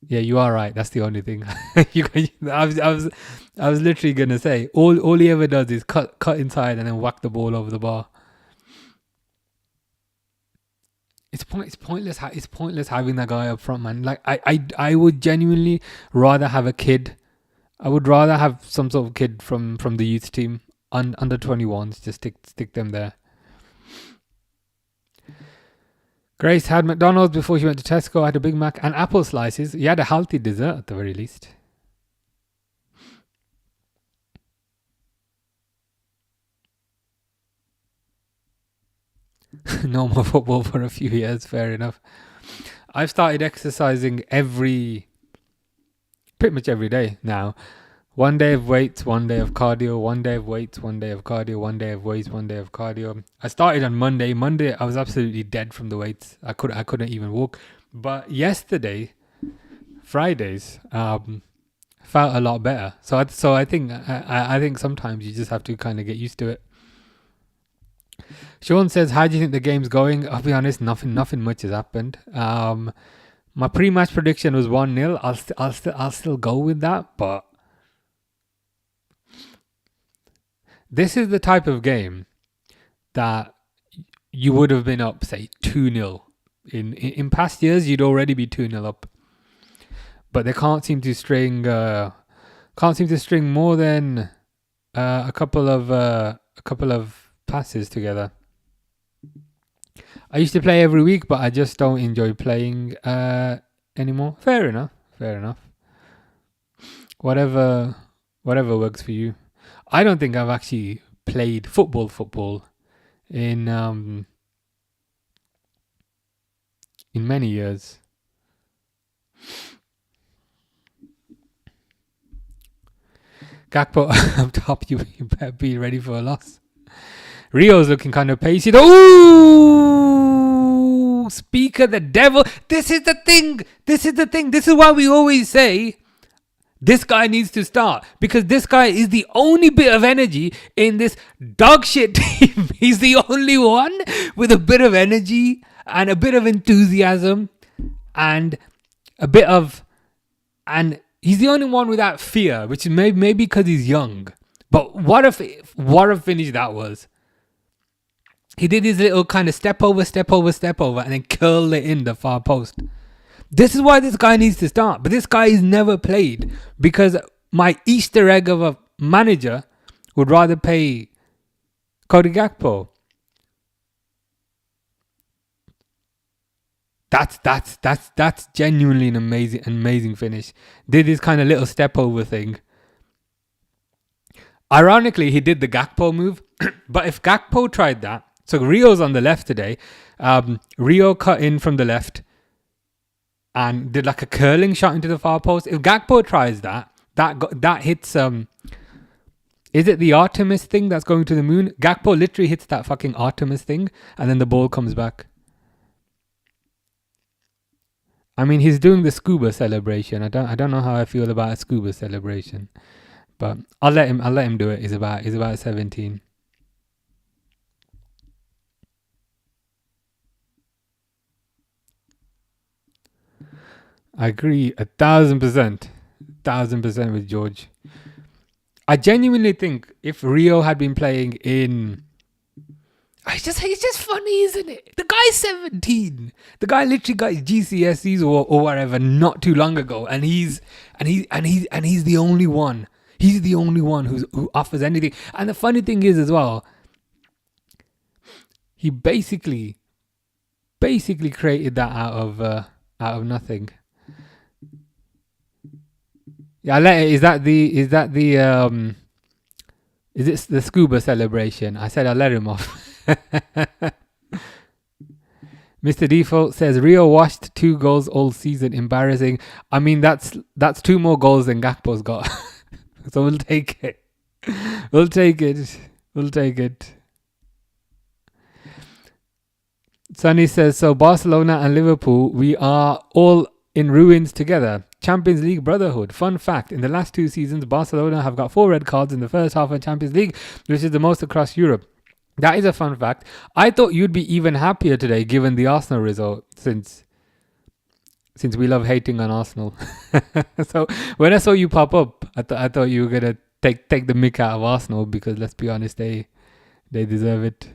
Yeah, you are right. That's the only thing. I was literally gonna say all he ever does is cut inside and then whack the ball over the bar. It's pointless. It's pointless having that guy up front, man. Like I would genuinely rather have a kid. I would rather have some sort of kid from the youth team under 21s. Just stick them there. Grace had McDonald's before she went to Tesco. Had a Big Mac and apple slices. You had a healthy dessert at the very least. No more football for a few years. Fair enough. I've started exercising pretty much every day now. One day of weights, one day of cardio, one day of weights, one day of cardio, one day of weights, one day of cardio. I started on Monday. Monday, I was absolutely dead from the weights. I couldn't even walk. But yesterday, Fridays, felt a lot better. So I think sometimes you just have to kind of get used to it. Sean says, "How do you think the game's going?" I'll be honest, nothing much has happened. My pre-match prediction was 1-0. I'll still go with that, but this is the type of game that you would have been up, say, 2-0. In past years, you'd already be 2-0 up. But they can't seem to string more than a couple of passes together. I used to play every week, but I just don't enjoy playing anymore. Fair enough. Whatever works for you. I don't think I've actually played football in many years. Gakpo up top, you better be ready for a loss. Rio's looking kind of pacey. Ooh! Speak of the devil. This is the thing. This is why we always say this guy needs to start, because this guy is the only bit of energy in this dog shit team. He's the only one with a bit of energy and a bit of enthusiasm and he's the only one without fear, which is maybe because he's young. But what a finish that was. He did his little kind of step over, and then curled it in the far post. This is why this guy needs to start. But this guy has never played, because my Easter egg of a manager would rather pay Cody Gakpo. That's genuinely an amazing finish. Did his kind of little step over thing. Ironically, he did the Gakpo move. But if Gakpo tried that, so Rio's on the left today. Rio cut in from the left and did like a curling shot into the far post. If Gakpo tries that hits. Is it the Artemis thing that's going to the moon? Gakpo literally hits that fucking Artemis thing, and then the ball comes back. I mean, he's doing the scuba celebration. I don't know how I feel about a scuba celebration, but I'll let him do it. He's about 17. I agree 1,000% with George. I genuinely think if Rio had been playing in, it's just funny, isn't it? The guy's 17. The guy literally got his GCSEs or whatever not too long ago, and he's the only one. He's the only one who offers anything. And the funny thing is as well, he basically created that out of nothing. Yeah, is it the scuba celebration? I said I'll let him off. Mr. Default says Rio washed 2 goals all season. Embarrassing. I mean, that's 2 more goals than Gakpo's got. So we'll take it. We'll take it. We'll take it. Sunny says, so Barcelona and Liverpool, we are all in ruins together. Champions League brotherhood. Fun fact, in the last 2 seasons, Barcelona have got 4 red cards in the first half of Champions League, which is the most across Europe. That is a fun fact. I thought you'd be even happier today given the Arsenal result, since we love hating on Arsenal. So when I saw you pop up, I thought you were going to take the mick out of Arsenal, because let's be honest, they deserve it.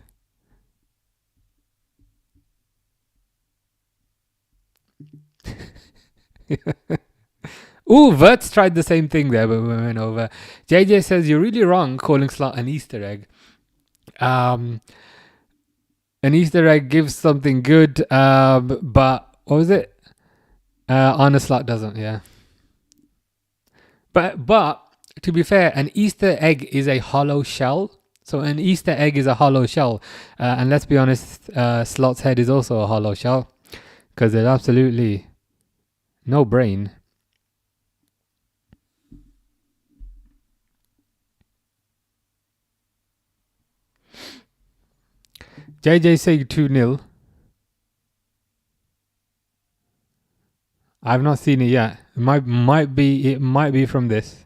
Ooh, Verts tried the same thing there, but we went over. JJ says, you're really wrong calling Slot an Easter egg. An Easter egg gives something good, but what was it? On a Slot doesn't, yeah. But to be fair, an Easter egg is a hollow shell. So an Easter egg is a hollow shell. And let's be honest, Slot's head is also a hollow shell, because there's absolutely no brain. JJ saying 2-0. I've not seen it yet. It might be from this.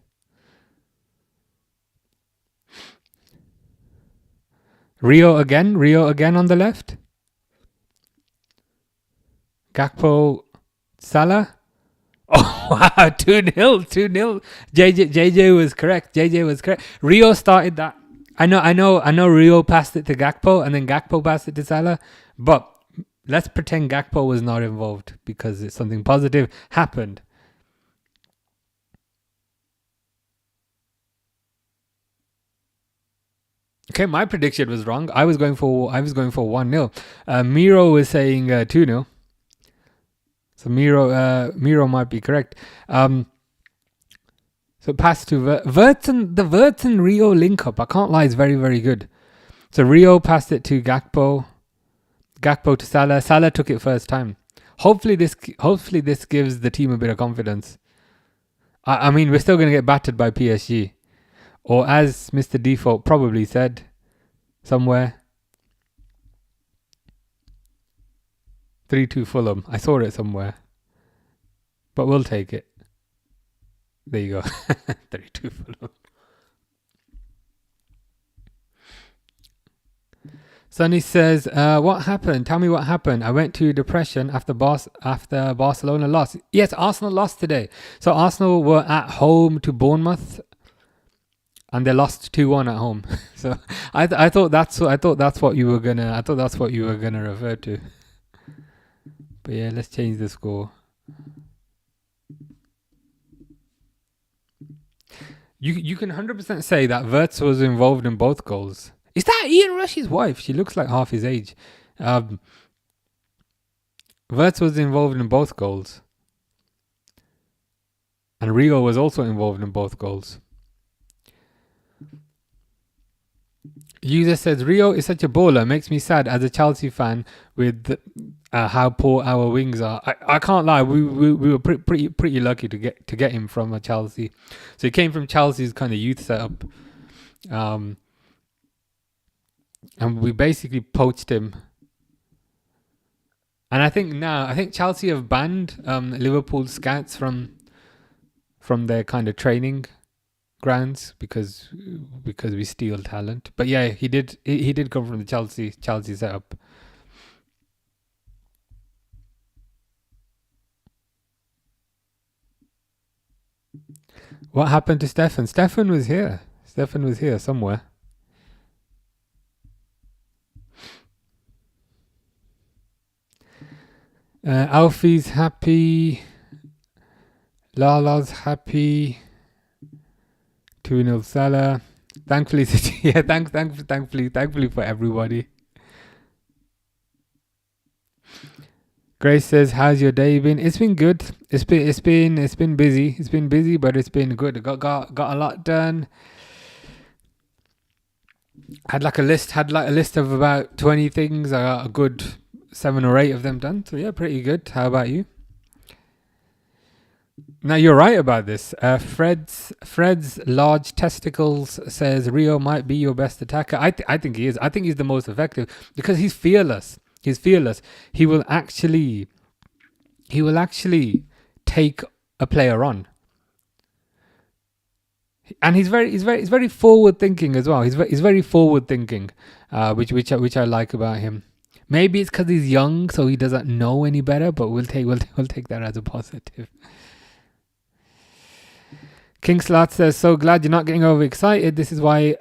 Rio again on the left. Gakpo, Salah. Oh wow, 2-0. JJ was correct. Rio started that. I know Rio passed it to Gakpo, and then Gakpo passed it to Salah, but let's pretend Gakpo was not involved, because it's something positive happened. Okay, my prediction was wrong. I was going for 1-0. Miro was saying 2-0. So Miro might be correct. So pass to the Verts and Rio link up, I can't lie, is very, very good. So Rio passed it to Gakpo to Salah. Salah took it first time. Hopefully this gives the team a bit of confidence. I mean, we're still going to get battered by PSG. Or as Mr. Default probably said somewhere, 3-2 Fulham. I saw it somewhere. But we'll take it. There you go. 3-2 Fulham. Sonny says, what happened? Tell me what happened. I went to depression after Barcelona lost. Yes, Arsenal lost today. So Arsenal were at home to Bournemouth, and they lost 2-1 at home. So I thought that's what you were gonna refer to. But yeah, let's change the score. You can 100% say that Verts was involved in both goals. Is that Ian Rush's wife? She looks like half his age. Verts was involved in both goals. And Rio was also involved in both goals. User says, Rio is such a baller. Makes me sad as a Chelsea fan with how poor our wings are. I can't lie. We were pretty lucky to get him from a Chelsea. So he came from Chelsea's kind of youth setup. And we basically poached him. And I think Chelsea have banned Liverpool scouts from their kind of training grounds because we steal talent. But yeah, he did come from the Chelsea setup. What happened to Stefan? Stefan was here somewhere. Alfie's happy. Lala's happy. 2-0 Salah. Thankfully, yeah, thankfully for everybody. Grace says, "How's your day been?" It's been good. It's been busy. It's been busy, but it's been good. Got a lot done. Had a list of about 20 things. I got a good 7 or 8 of them done. So yeah, pretty good. How about you? Now you're right about this. Fred's large testicles says Rio might be your best attacker. I think he is. I think he's the most effective because he's fearless. He's fearless. He will actually take a player on, and he's very forward thinking as well. He's very forward thinking, which I like about him. Maybe it's because he's young, so he doesn't know any better. But we'll take that as a positive. King Slat says, so glad you're not getting overexcited. This is why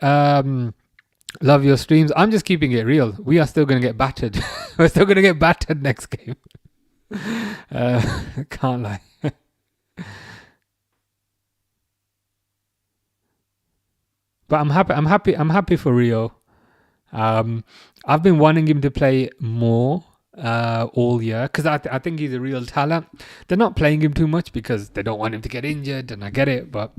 love your streams. I'm just keeping it real. We are still going to get battered. We're still going to get battered next game. Can't lie. But I'm happy for Rio. I've been wanting him to play more all year because I think he's a real talent. They're not playing him too much because they don't want him to get injured, and I get it, but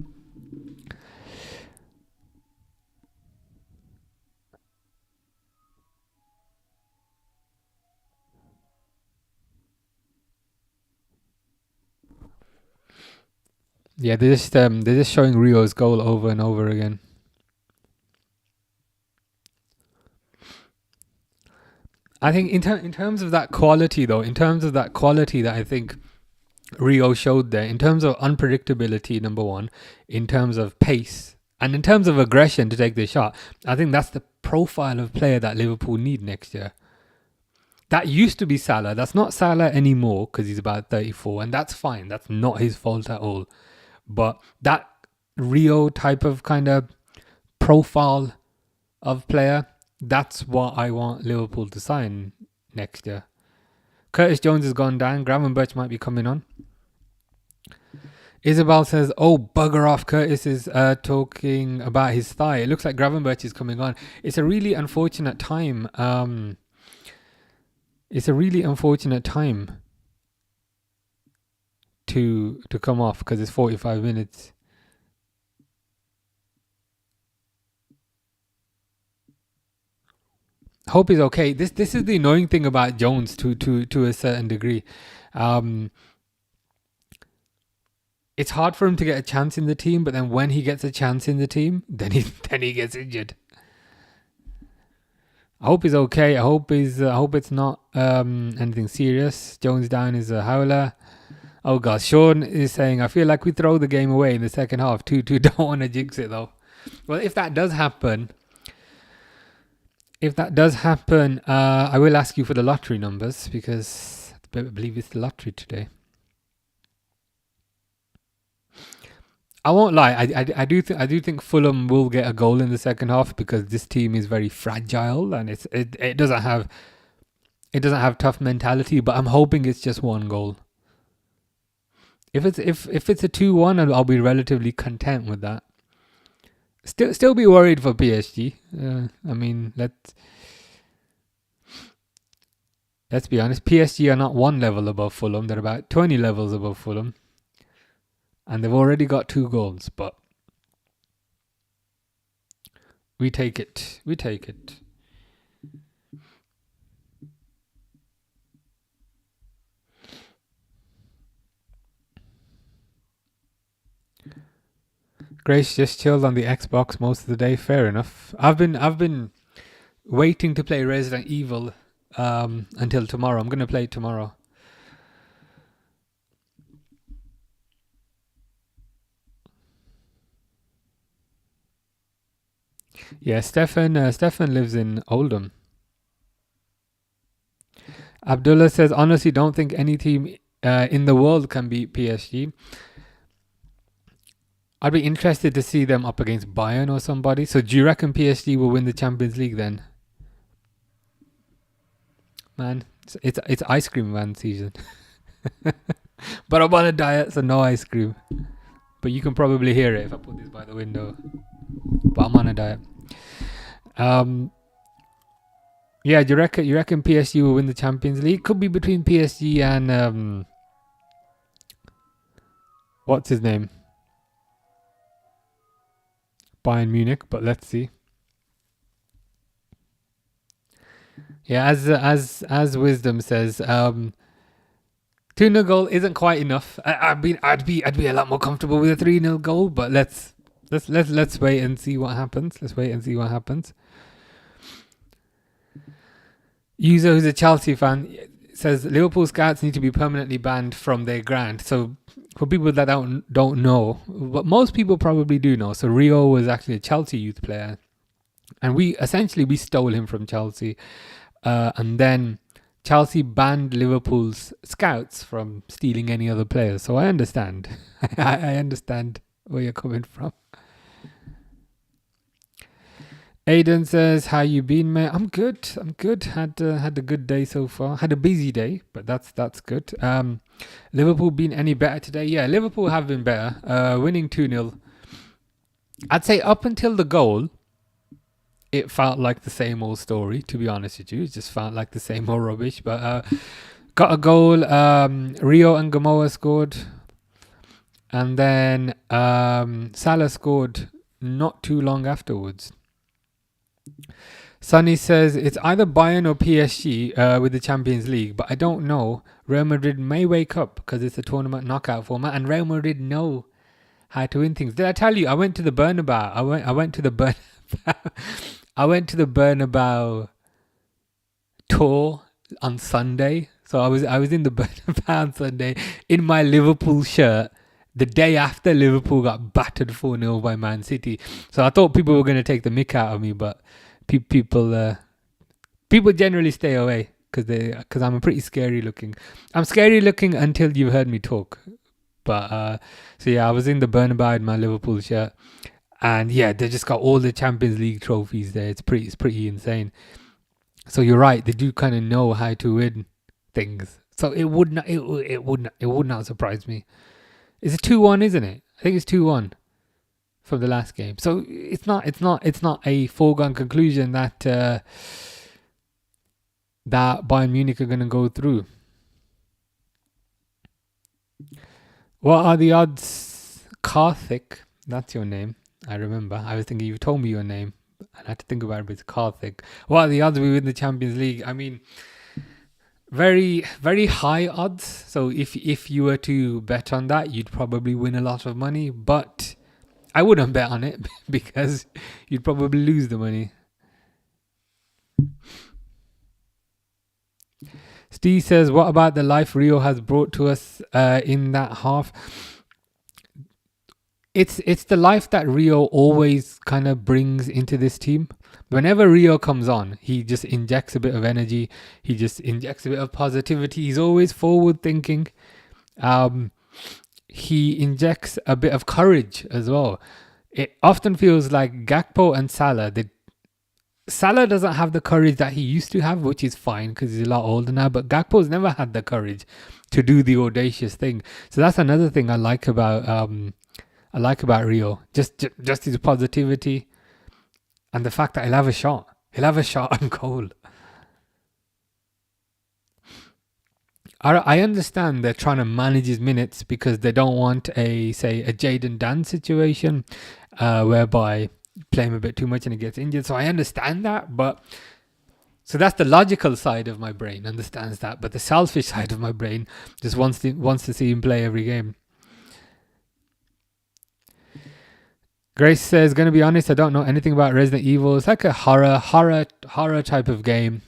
yeah, they're just showing Rio's goal over and over again. I think in terms of that quality though, in terms of that quality that I think Rio showed there, in terms of unpredictability, number one, in terms of pace, and in terms of aggression to take the shot, I think that's the profile of player that Liverpool need next year. That used to be Salah. That's not Salah anymore because he's about 34, and that's fine. That's not his fault at all. But that Rio type of kind of profile of player, that's what I want Liverpool to sign next year. Curtis Jones has gone down. Gravenberch might be coming on. Isabel says, oh, bugger off. Curtis is talking about his thigh. It looks like Gravenberch is coming on. It's a really unfortunate time. It's a really unfortunate time to come off because it's 45 minutes. Hope he's okay. This is the annoying thing about Jones to a certain degree. It's hard for him to get a chance in the team, but then when he gets a chance in the team, then he gets injured. I hope he's okay. I hope it's not anything serious. Jones down is a howler. Oh god, Sean is saying, I feel like we throw the game away in the second half. 2-2, don't want to jinx it though. Well, if that does happen, I will ask you for the lottery numbers because I believe it's the lottery today. I won't lie. I do think Fulham will get a goal in the second half because this team is very fragile and it doesn't have tough mentality. But I'm hoping it's just one goal. If it's a 2-1, I'll be relatively content with that. Still be worried for PSG. I mean, let's be honest. PSG are not one level above Fulham. They're about 20 levels above Fulham. And they've already got 2 goals, but we take it. Grace just chilled on the Xbox most of the day. Fair enough. I've been waiting to play Resident Evil until tomorrow. I'm going to play it tomorrow. Yeah, Stefan lives in Oldham. Abdullah says, honestly, don't think any team in the world can beat PSG. I'd be interested to see them up against Bayern or somebody. So do you reckon PSG will win the Champions League then? Man, it's ice cream man season. But I'm on a diet, so no ice cream. But you can probably hear it if I put this by the window. But I'm on a diet. Yeah, do you reckon PSG will win the Champions League? Could be between PSG and what's his name? Bayern Munich, but let's see. Yeah, as Wisdom says, 2-0 goal isn't quite enough. I'd be a lot more comfortable with a 3-0 goal, but let's wait and see what happens. Let's wait and see what happens. User who's a Chelsea fan says Liverpool scouts need to be permanently banned from their ground. So for people that don't know, but most people probably do know. So Rio was actually a Chelsea youth player, and we stole him from Chelsea, and then Chelsea banned Liverpool's scouts from stealing any other players. So I understand. I understand where you're coming from. Aiden says, how you been, mate? I'm good. Had a good day so far. Had a busy day, but that's good. Liverpool been any better today? Yeah, Liverpool have been better. Winning 2-0. I'd say up until the goal, it felt like the same old story, to be honest with you. It just felt like the same old rubbish. But got a goal. Rio and Gamoa scored. And then Salah scored not too long afterwards. Sonny says it's either Bayern or PSG with the Champions League, but I don't know. Real Madrid may wake up because it's a tournament knockout format, and Real Madrid know how to win things. Did I tell you? I went to the Bernabeu. I went to the Bernabeu. I went to the Bernabeu tour on Sunday. So I was in the Bernabeu on Sunday in my Liverpool shirt. The day after Liverpool got battered 4-0 by Man City. So I thought people were going to take the mick out of me, but people generally stay away because I'm a pretty scary looking. I'm scary looking until you've heard me talk. But so yeah, I was in the Bernabeu in my Liverpool shirt, and yeah, they just got all the Champions League trophies there. It's pretty insane. So you're right, they do kind of know how to win things. So it would not surprise me. It's a 2-1, isn't it? I think it's 2-1 from the last game. So it's not a foregone conclusion that that Bayern Munich are going to go through. What are the odds? Karthik, that's your name. I remember. I was thinking you told me your name. I had to think about it, but it's Karthik. What are the odds we win the Champions League? I mean, very, very high odds. So if you were to bet on that, you'd probably win a lot of money. But I wouldn't bet on it because you'd probably lose the money. Steve says, what about the life Rio has brought to us in that half? It's the life that Rio always kind of brings into this team. Whenever Rio comes on, he just injects a bit of energy. He just injects a bit of positivity. He's always forward thinking. He injects a bit of courage as well. It often feels like Gakpo and Salah, Salah doesn't have the courage that he used to have, which is fine because he's a lot older now. But Gakpo's never had the courage to do the audacious thing. So that's another thing I like about Rio. Just his positivity and the fact that he'll have a shot. He'll have a shot on goal. I understand they're trying to manage his minutes because they don't want a Jadon Dan situation whereby play him a bit too much and he gets injured. So I understand that, but so that's the logical side of my brain understands that, but the selfish side of my brain just wants to see him play every game. Grace says, gonna be honest, I don't know anything about Resident Evil. It's like a horror type of game.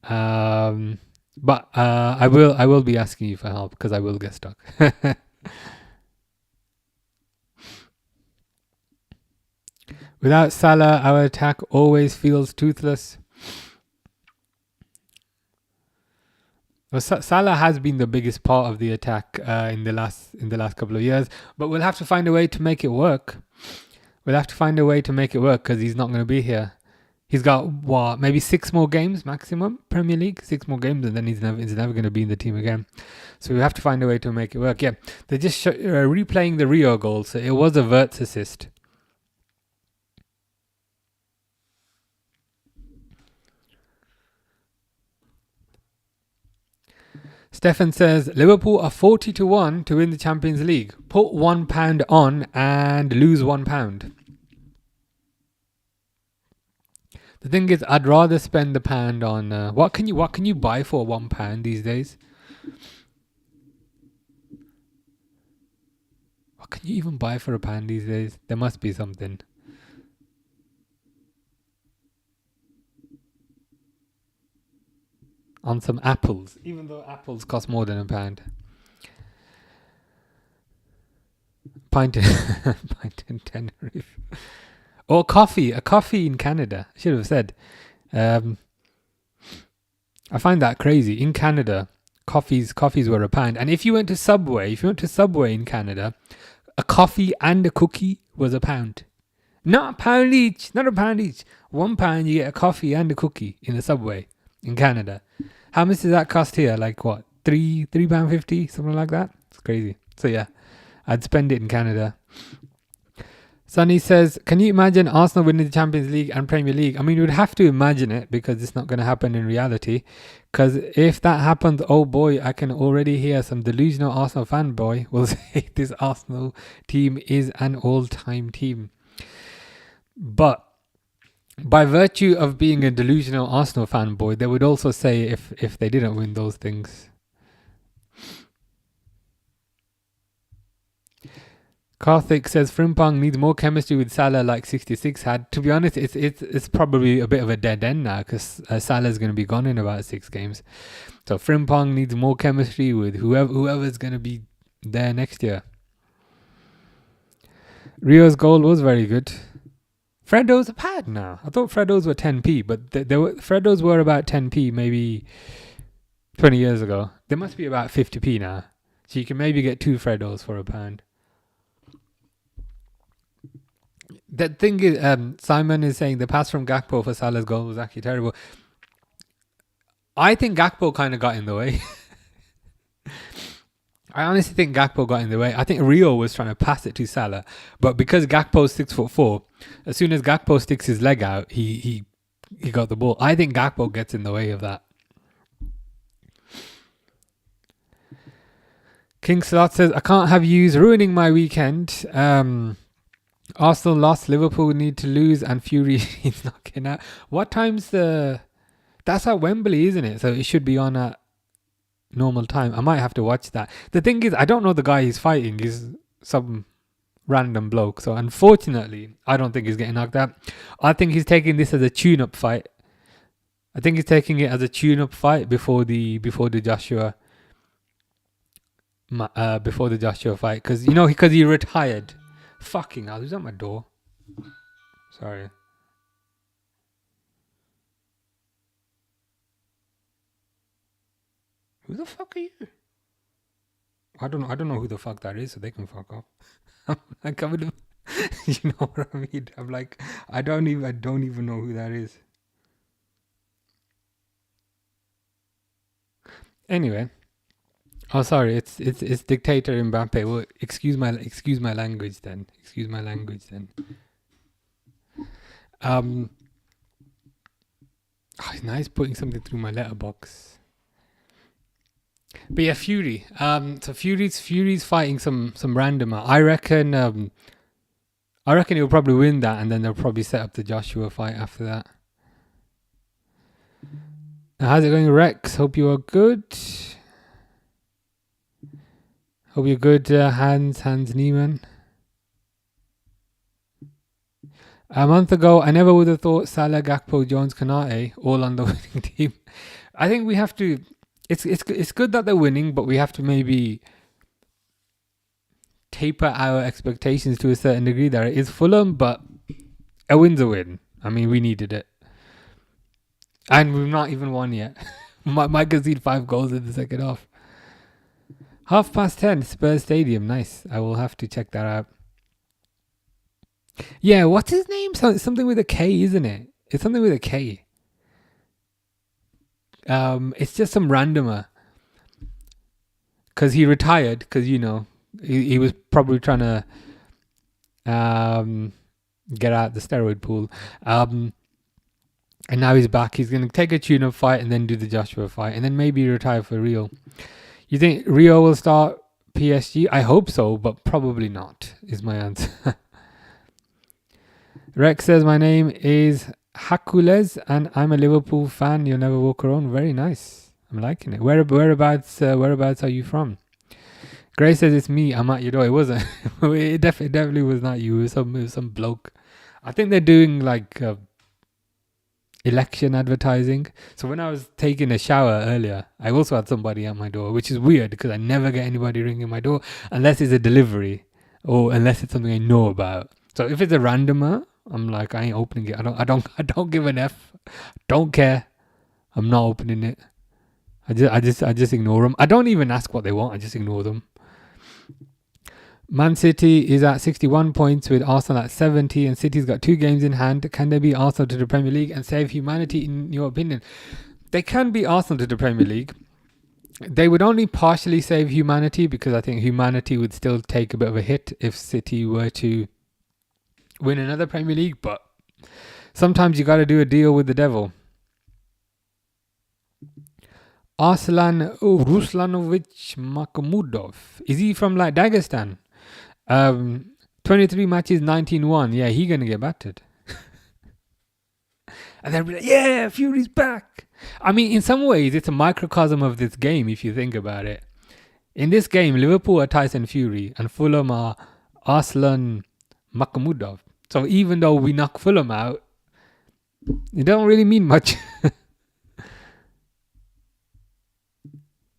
But I will be asking you for help because I will get stuck. Without Salah, our attack always feels toothless. Well, Salah has been the biggest part of the attack in the last couple of years, but we'll have to find a way to make it work. Because he's not going to be here. He's got maybe 6 more games maximum, Premier League, 6 more games, and then he's never going to be in the team again. So we have to find a way to make it work. Yeah, they're just replaying the Rio goal, so it was a Wirtz assist. Stefan says, Liverpool are 40-1 to win the Champions League. Put £1 on and lose £1. The thing is, I'd rather spend the pound on what can you buy for £1 these days? can you even buy for £1 these days? There must be something. On some apples, even though apples cost more than £1. Pint in Tenerife. Or coffee. A coffee in Canada. I should have said. I find that crazy. In Canada, coffees were £1. And if you went to Subway in Canada, a coffee and a cookie was £1. Not £1 each. Not £1 each. £1 you get a coffee and a cookie in the Subway in Canada. How much does that cost here? Like what? £3.50? Something like that? It's crazy. So yeah, I'd spend it in Canada. Sonny says, can you imagine Arsenal winning the Champions League and Premier League? I mean, you would have to imagine it because it's not going to happen in reality. Because if that happens, oh boy, I can already hear some delusional Arsenal fanboy will say this Arsenal team is an all-time team. But by virtue of being a delusional Arsenal fanboy, they would also say if they didn't win those things. Karthik says Frimpong needs more chemistry with Salah like 66 had. To be honest, it's probably a bit of a dead end now because Salah's going to be gone in about 6 games. So Frimpong needs more chemistry with whoever's going to be there next year. Rio's goal was very good. Freddo's a pad now. I thought Freddo's were 10p, but Freddo's were about 10p maybe 20 years ago. They must be about 50p now. So you can maybe get 2 Freddo's for £1. The thing is, Simon is saying the pass from Gakpo for Salah's goal was actually terrible. I think Gakpo kind of got in the way. I honestly think Gakpo got in the way. I think Rio was trying to pass it to Salah, but because Gakpo's 6'4", as soon as Gakpo sticks his leg out, he got the ball. I think Gakpo gets in the way of that. King Slot says, I can't have yous ruining my weekend. Arsenal lost, Liverpool need to lose, and Fury is knocking out. What time's that's at Wembley, isn't it? So it should be on at normal time. I might have to watch that. The thing is, I don't know the guy he's fighting. He's some random bloke. So unfortunately, I don't think he's getting knocked out. I think he's taking this as a tune-up fight. I think he's taking it as a tune-up fight before the Joshua fight, because he retired. Fucking hell, who's at my door? Sorry. Who the fuck are you? I don't know who the fuck that is, so they can fuck off. I'm coming to, you know what I mean? I'm like, I don't even know who that is. Anyway. Oh, sorry, it's dictator Mbappe. Well, excuse my language then. It's nice putting something through my letterbox. But yeah, Fury. So Fury's fighting some randomer. I reckon he'll probably win that, and then they'll probably set up the Joshua fight after that. How's it going, Rex? Hope you are good. Hope you're good, Hans Niemann. A month ago, I never would have thought Salah, Gakpo, Jones, Konate all on the winning team. I think we have to. It's good that they're winning, but we have to maybe taper our expectations to a certain degree. There it is Fulham, but a win's a win. I mean, we needed it, and we've not even won yet. Might concede 5 goals in the second half. 10:30, Spurs Stadium. Nice. I will have to check that out. Yeah, what's his name? Something with a K, isn't it? It's something with a K. It's just some randomer. Because he retired. Because, he was probably trying to get out the steroid pool. And now he's back. He's going to take a tune-up fight and then do the Joshua fight. And then maybe retire for real. You think Rio will start PSG? I hope so, but probably not, is my answer. Rex says, my name is Hakules and I'm a Liverpool fan. You'll never walk around. Very nice. I'm liking it. Whereabouts are you from? Grace says it's me. I'm at your door. It wasn't. It definitely was not you. It was some bloke. I think they're doing like election advertising. So when I was taking a shower earlier, I also had somebody at my door, which is weird because I never get anybody ringing my door unless it's a delivery or unless it's something I know about. So if it's a randomer, I'm like, I ain't opening it. I don't give an F. Don't care. I'm not opening it. I just ignore them. I don't even ask what they want. I just ignore them. Man City is at 61 points with Arsenal at 70, and City's got 2 games in hand. Can they beat Arsenal to the Premier League and save humanity, in your opinion? They can beat Arsenal to the Premier League. They would only partially save humanity because I think humanity would still take a bit of a hit if City were to win another Premier League. But sometimes you got to do a deal with the devil. Arslan Ruslanovic Makhmudov. Is he from like Dagestan? 23 matches, 19-1. Yeah, he gonna get battered. And then be like, yeah, Fury's back. I mean, in some ways, it's a microcosm of this game if you think about it. In this game, Liverpool are Tyson Fury and Fulham are Arslan Makhmudov. So even though we knock Fulham out, it don't really mean much.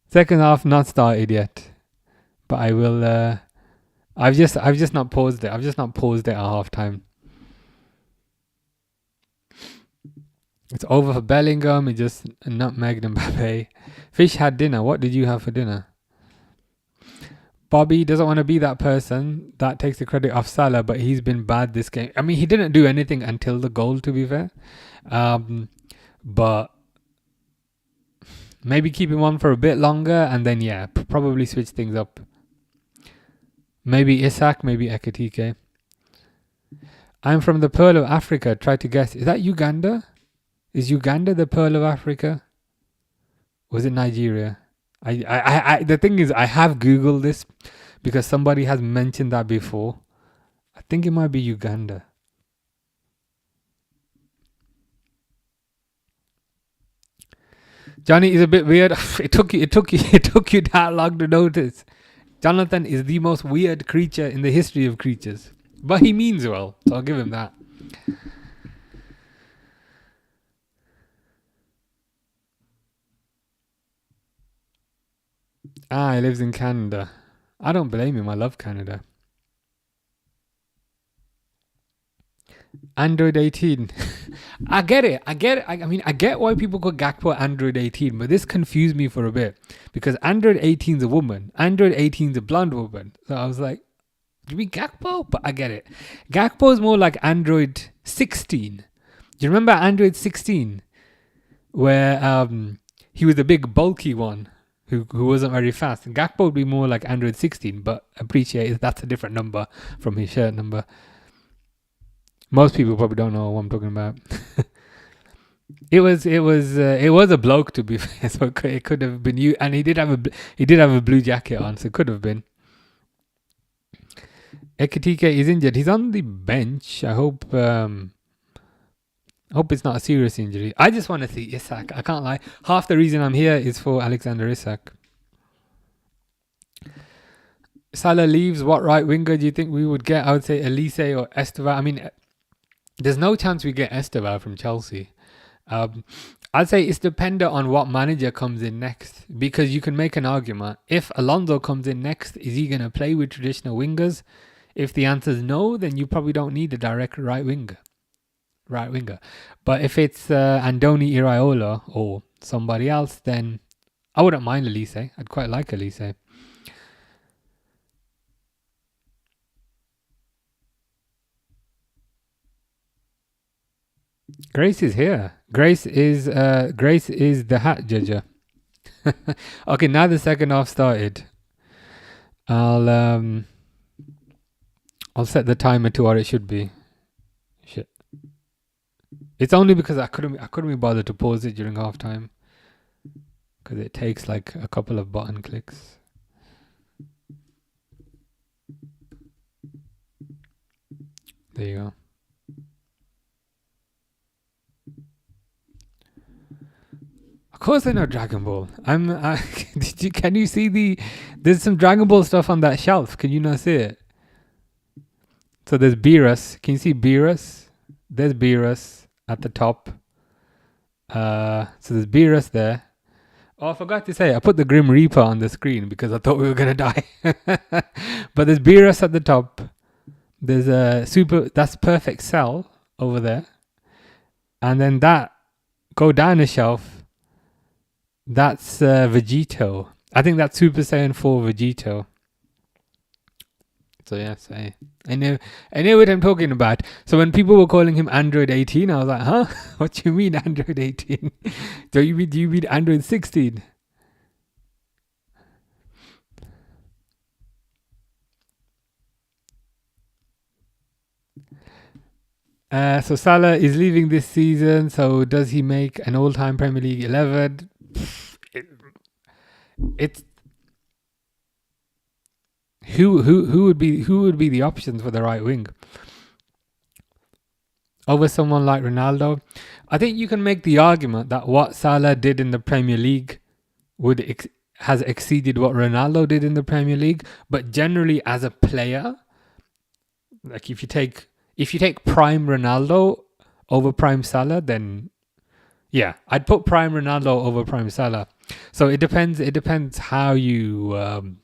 Second half not started yet, but I will. I've just not paused it. I've just not paused it at half time. It's over for Bellingham. It just nutmegged Mbappe. Fish had dinner. What did you have for dinner? Bobby doesn't want to be that person that takes the credit off Salah, but he's been bad this game. I mean, he didn't do anything until the goal, to be fair. But maybe keep him on for a bit longer and then, yeah, probably switch things up. Maybe Isak, maybe Ekatike. I'm from the Pearl of Africa. Try to guess. Is that Uganda? Is Uganda the Pearl of Africa? Was it Nigeria? The thing is, I have Googled this because somebody has mentioned that before. I think it might be Uganda. Johnny is a bit weird. It took you that long to notice. Jonathan is the most weird creature in the history of creatures. But he means well, so I'll give him that. He lives in Canada. I don't blame him. I love Canada. Android 18. I get it. I mean, I get why people call Gakpo Android 18, but this confused me for a bit because Android 18 is a woman. Android 18 is a blonde woman. So I was like, do you mean Gakpo? But I get it. Gakpo is more like Android 16. Do you remember Android 16? Where he was the big bulky one who wasn't very fast. And Gakpo would be more like Android 16, but appreciate that's a different number from his shirt number. Most people probably don't know what I'm talking about. It was a bloke, to be fair, so it could have been you. And he did have a blue jacket on, so it could have been. Ekatike is injured. He's on the bench. I hope it's not a serious injury. I just want to see Isak. I can't lie. Half the reason I'm here is for Alexander Isak. Salah leaves. What right winger do you think we would get? I would say Elise or Esteban. I mean, there's no chance we get Esteban from Chelsea. I'd say it's dependent on what manager comes in next, because you can make an argument. If Alonso comes in next, is he going to play with traditional wingers? If the answer is no, then you probably don't need a direct right winger. But if it's Andoni Iraola or somebody else, then I wouldn't mind Elise. I'd quite like Elise. Grace is here. Grace is the hat judger. Okay, now the second half started. I'll set the timer to what it should be. Shit. It's only because I couldn't be bothered to pause it during half time, because it takes like a couple of button clicks. There you go. I course I know Dragon Ball. Can you see there's some Dragon Ball stuff on that shelf. Can you not see it? So there's Beerus. Can you see Beerus? There's Beerus at the top. So there's Beerus there. Oh, I forgot to say, I put the Grim Reaper on the screen because I thought we were going to die. But there's Beerus at the top. There's that's Perfect Cell over there. And then go down the shelf. That's Vegito. I think that's Super Saiyan 4 Vegito. So yes, I know what I'm talking about. So when people were calling him Android 18, I was like, huh? What do you mean Android 18? Do you mean Android 16? So Salah is leaving this season. So does he make an all-time Premier League 11? It's who would be the options for the right wing over someone like Ronaldo? I think you can make the argument that what Salah did in the Premier League has exceeded what Ronaldo did in the Premier League. But generally, as a player, like if you take prime Ronaldo over prime Salah, then yeah, I'd put prime Ronaldo over prime Salah. So it depends how you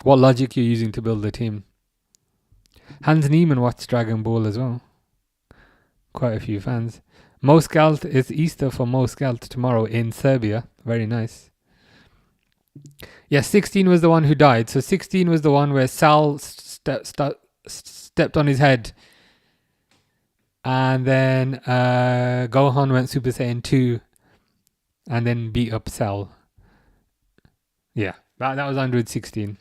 what logic you're using to build the team. Hans Niemann watched Dragon Ball as well. Quite a few fans. Mo Scalt, it's Easter for Mo Scalt tomorrow in Serbia. Very nice. Yeah, 16 was the one who died. So 16 was the one where Sal stepped on his head. And then Gohan went Super Saiyan 2 and then beat up Cell. Yeah, that was Android 16.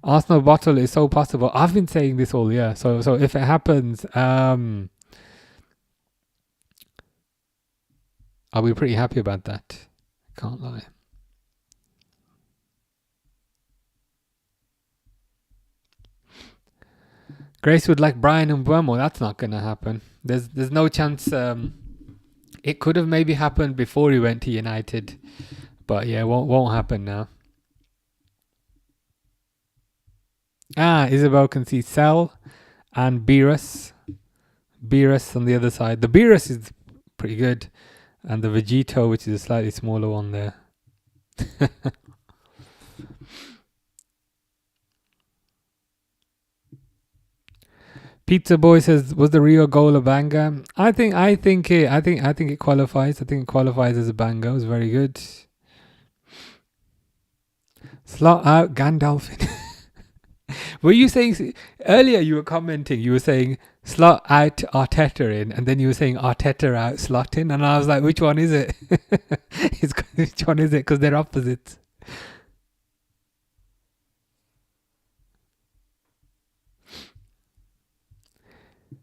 Arsenal bottle is so possible. I've been saying this all year. So if it happens, I'll be pretty happy about that. Can't lie. Grace would like Brian and Buemo. That's not going to happen. There's no chance. It could have maybe happened before he went to United. But yeah, won't happen now. Isabel can see Cell and Beerus. Beerus on the other side. The Beerus is pretty good. And the Vegito, which is a slightly smaller one there. Pizza Boy says, was the Rio goal a banger? I think it qualifies. I think it qualifies as a banger. It was very good. Slot out Gandalf. Were you saying earlier? You were commenting. You were saying slot out Arteta in, and then you were saying Arteta out slot in, and I was like, which one is it? Which one is it? Because they're opposites.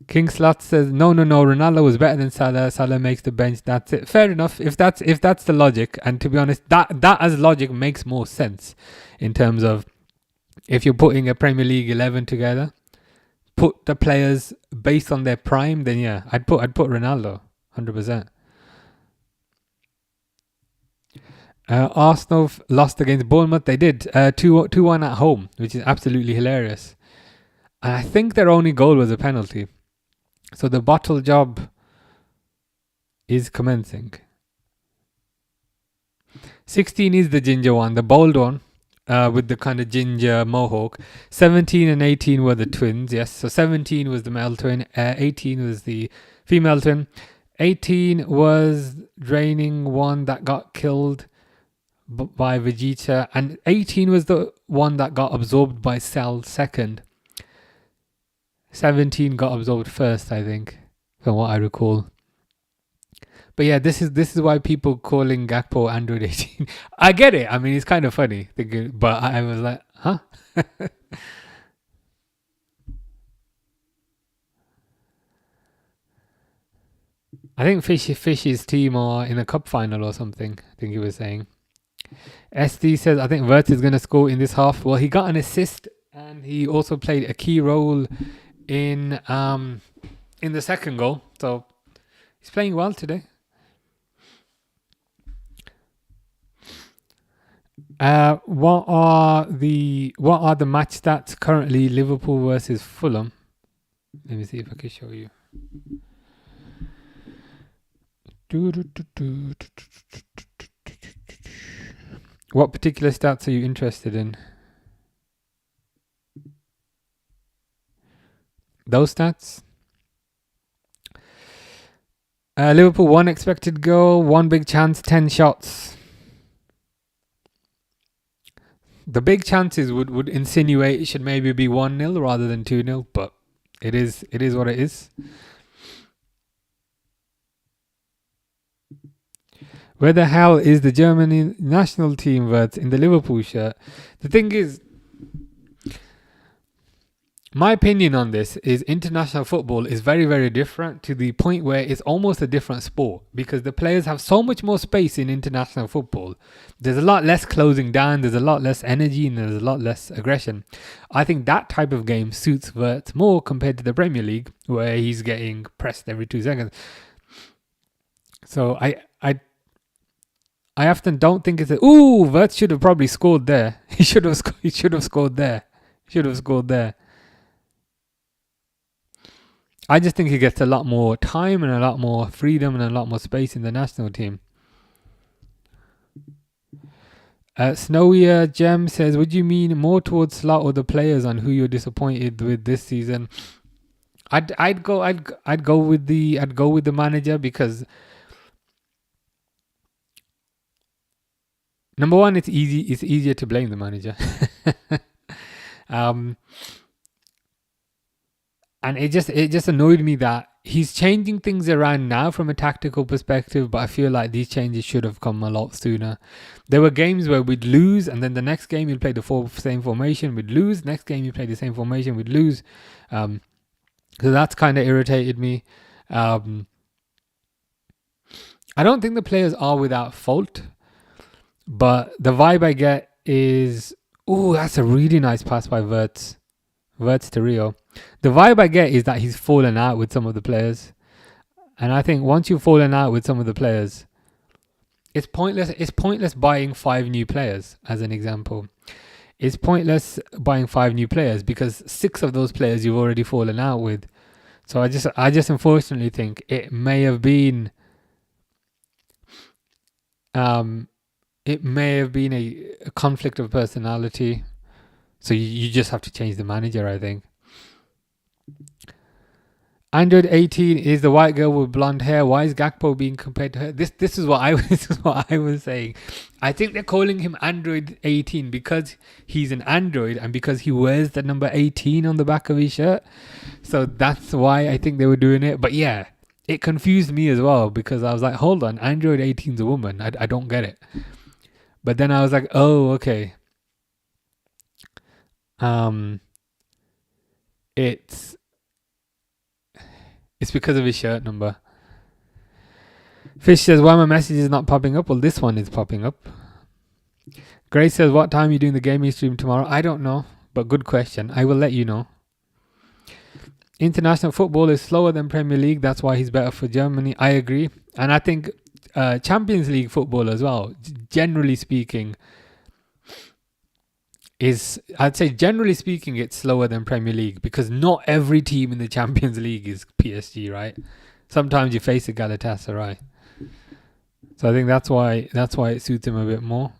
King Slot says no. Ronaldo was better than Salah. Salah makes the bench. That's it. Fair enough. If that's the logic, and to be honest, that as logic makes more sense in terms of if you're putting a Premier League 11 together, put the players based on their prime. Then yeah, I'd put Ronaldo 100%. Arsenal lost against Bournemouth. They did 2-1 at home, which is absolutely hilarious. And I think their only goal was a penalty. So the bottle job is commencing. 16 is the ginger one, the bold one, with the kind of ginger mohawk. 17 and 18 were the twins, yes. So 17 was the male twin, 18 was the female twin. 18 was draining one that got killed by Vegeta, and 18 was the one that got absorbed by Cell second. 17 got absorbed first, I think, from what I recall. But yeah, this is why people calling Gakpo Android 18. I get it. I mean, it's kind of funny, but I was like, huh? I think Fish's team are in a cup final or something. I think he was saying. SD says, I think Wirtz is going to score in this half. Well, he got an assist and he also played a key role in the second goal. So He's playing well today. What are the match stats currently? Liverpool versus Fulham. Let me see if I can show you. What particular stats are you interested in? Those stats? Liverpool 1 expected goal, 1 big chance, 10 shots. The big chances would insinuate it should maybe be 1-0 rather than 2-0, but it is what it is. Where the hell is the Germany national team Wirtz in the Liverpool shirt? The thing is, my opinion on this is international football is very, very different to the point where it's almost a different sport because the players have so much more space in international football. There's a lot less closing down, there's a lot less energy, and there's a lot less aggression. I think that type of game suits Wirtz more compared to the Premier League where he's getting pressed every 2 seconds. So I often don't think it's Wirtz should have probably scored there. He should have scored there. I just think he gets a lot more time and a lot more freedom and a lot more space in the national team. Snowier Gem says, would you mean more towards Slot or the players on who you're disappointed with this season? I'd go with the manager because number one, it's easier to blame the manager. And it just annoyed me that he's changing things around now from a tactical perspective, but I feel like these changes should have come a lot sooner. There were games where we'd lose, and then the next game he'd play the same formation, we'd lose. Next game he'd play the same formation, we'd lose. So that's kind of irritated me. I don't think the players are without fault, but the vibe I get is, that's a really nice pass by Wirtz to Rio. The vibe I get is that he's fallen out with some of the players. And I think once you've fallen out with some of the players, it's pointless buying 5 new players, as an example. It's pointless buying 5 new players because 6 of those players you've already fallen out with. So I just unfortunately think it may have been a conflict of personality. So you just have to change the manager, I think. Android 18 is the white girl with blonde hair. Why is Gakpo being compared to her? This is what I was saying. I think they're calling him Android 18 because he's an android and because he wears the number 18 on the back of his shirt. So that's why I think they were doing it. But yeah, it confused me as well because I was like, hold on, Android 18 is a woman. I don't get it. But then I was like, oh, okay. It's because of his shirt number. Fish says, why my message is not popping up? Well, this one is popping up. Grace says, what time are you doing the gaming stream tomorrow? I don't know, but good question. I will let you know. International football is slower than Premier League. That's why he's better for Germany. I agree. And I think Champions League football as well, generally speaking, generally speaking, it's slower than Premier League because not every team in the Champions League is PSG, right? Sometimes you face a Galatasaray. So I think that's why it suits him a bit more.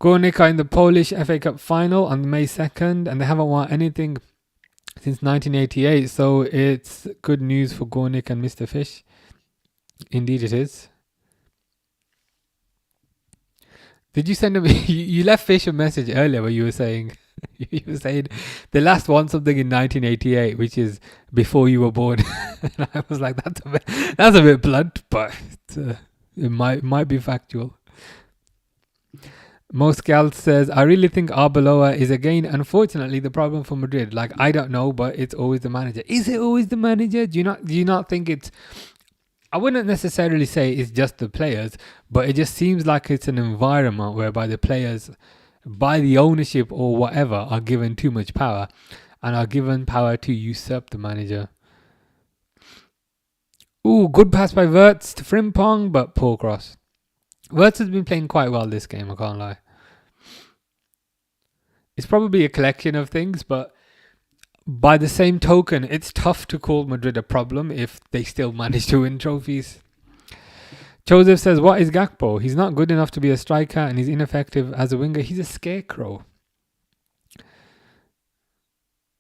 Górnik are in the Polish FA Cup final on May 2nd, and they haven't won anything since 1988. So it's good news for Górnik and Mr. Fish. Indeed it is. Did you send him? You left Fish a message earlier where you were saying they last won something in 1988, which is before you were born. And I was like, that's a bit blunt, but it might be factual. Moscal says, I really think Arbeloa is again, unfortunately, the problem for Madrid. Like, I don't know, but it's always the manager. Is it always the manager? Do you not think it's? I wouldn't necessarily say it's just the players, but it just seems like it's an environment whereby the players, by the ownership or whatever, are given too much power and are given power to usurp the manager. Ooh, good pass by Wirtz to Frimpong, but poor cross. Wirtz has been playing quite well this game, I can't lie. It's probably a collection of things, but by the same token, it's tough to call Madrid a problem if they still manage to win trophies. Joseph says, what is Gakpo? He's not good enough to be a striker and he's ineffective as a winger. He's a scarecrow.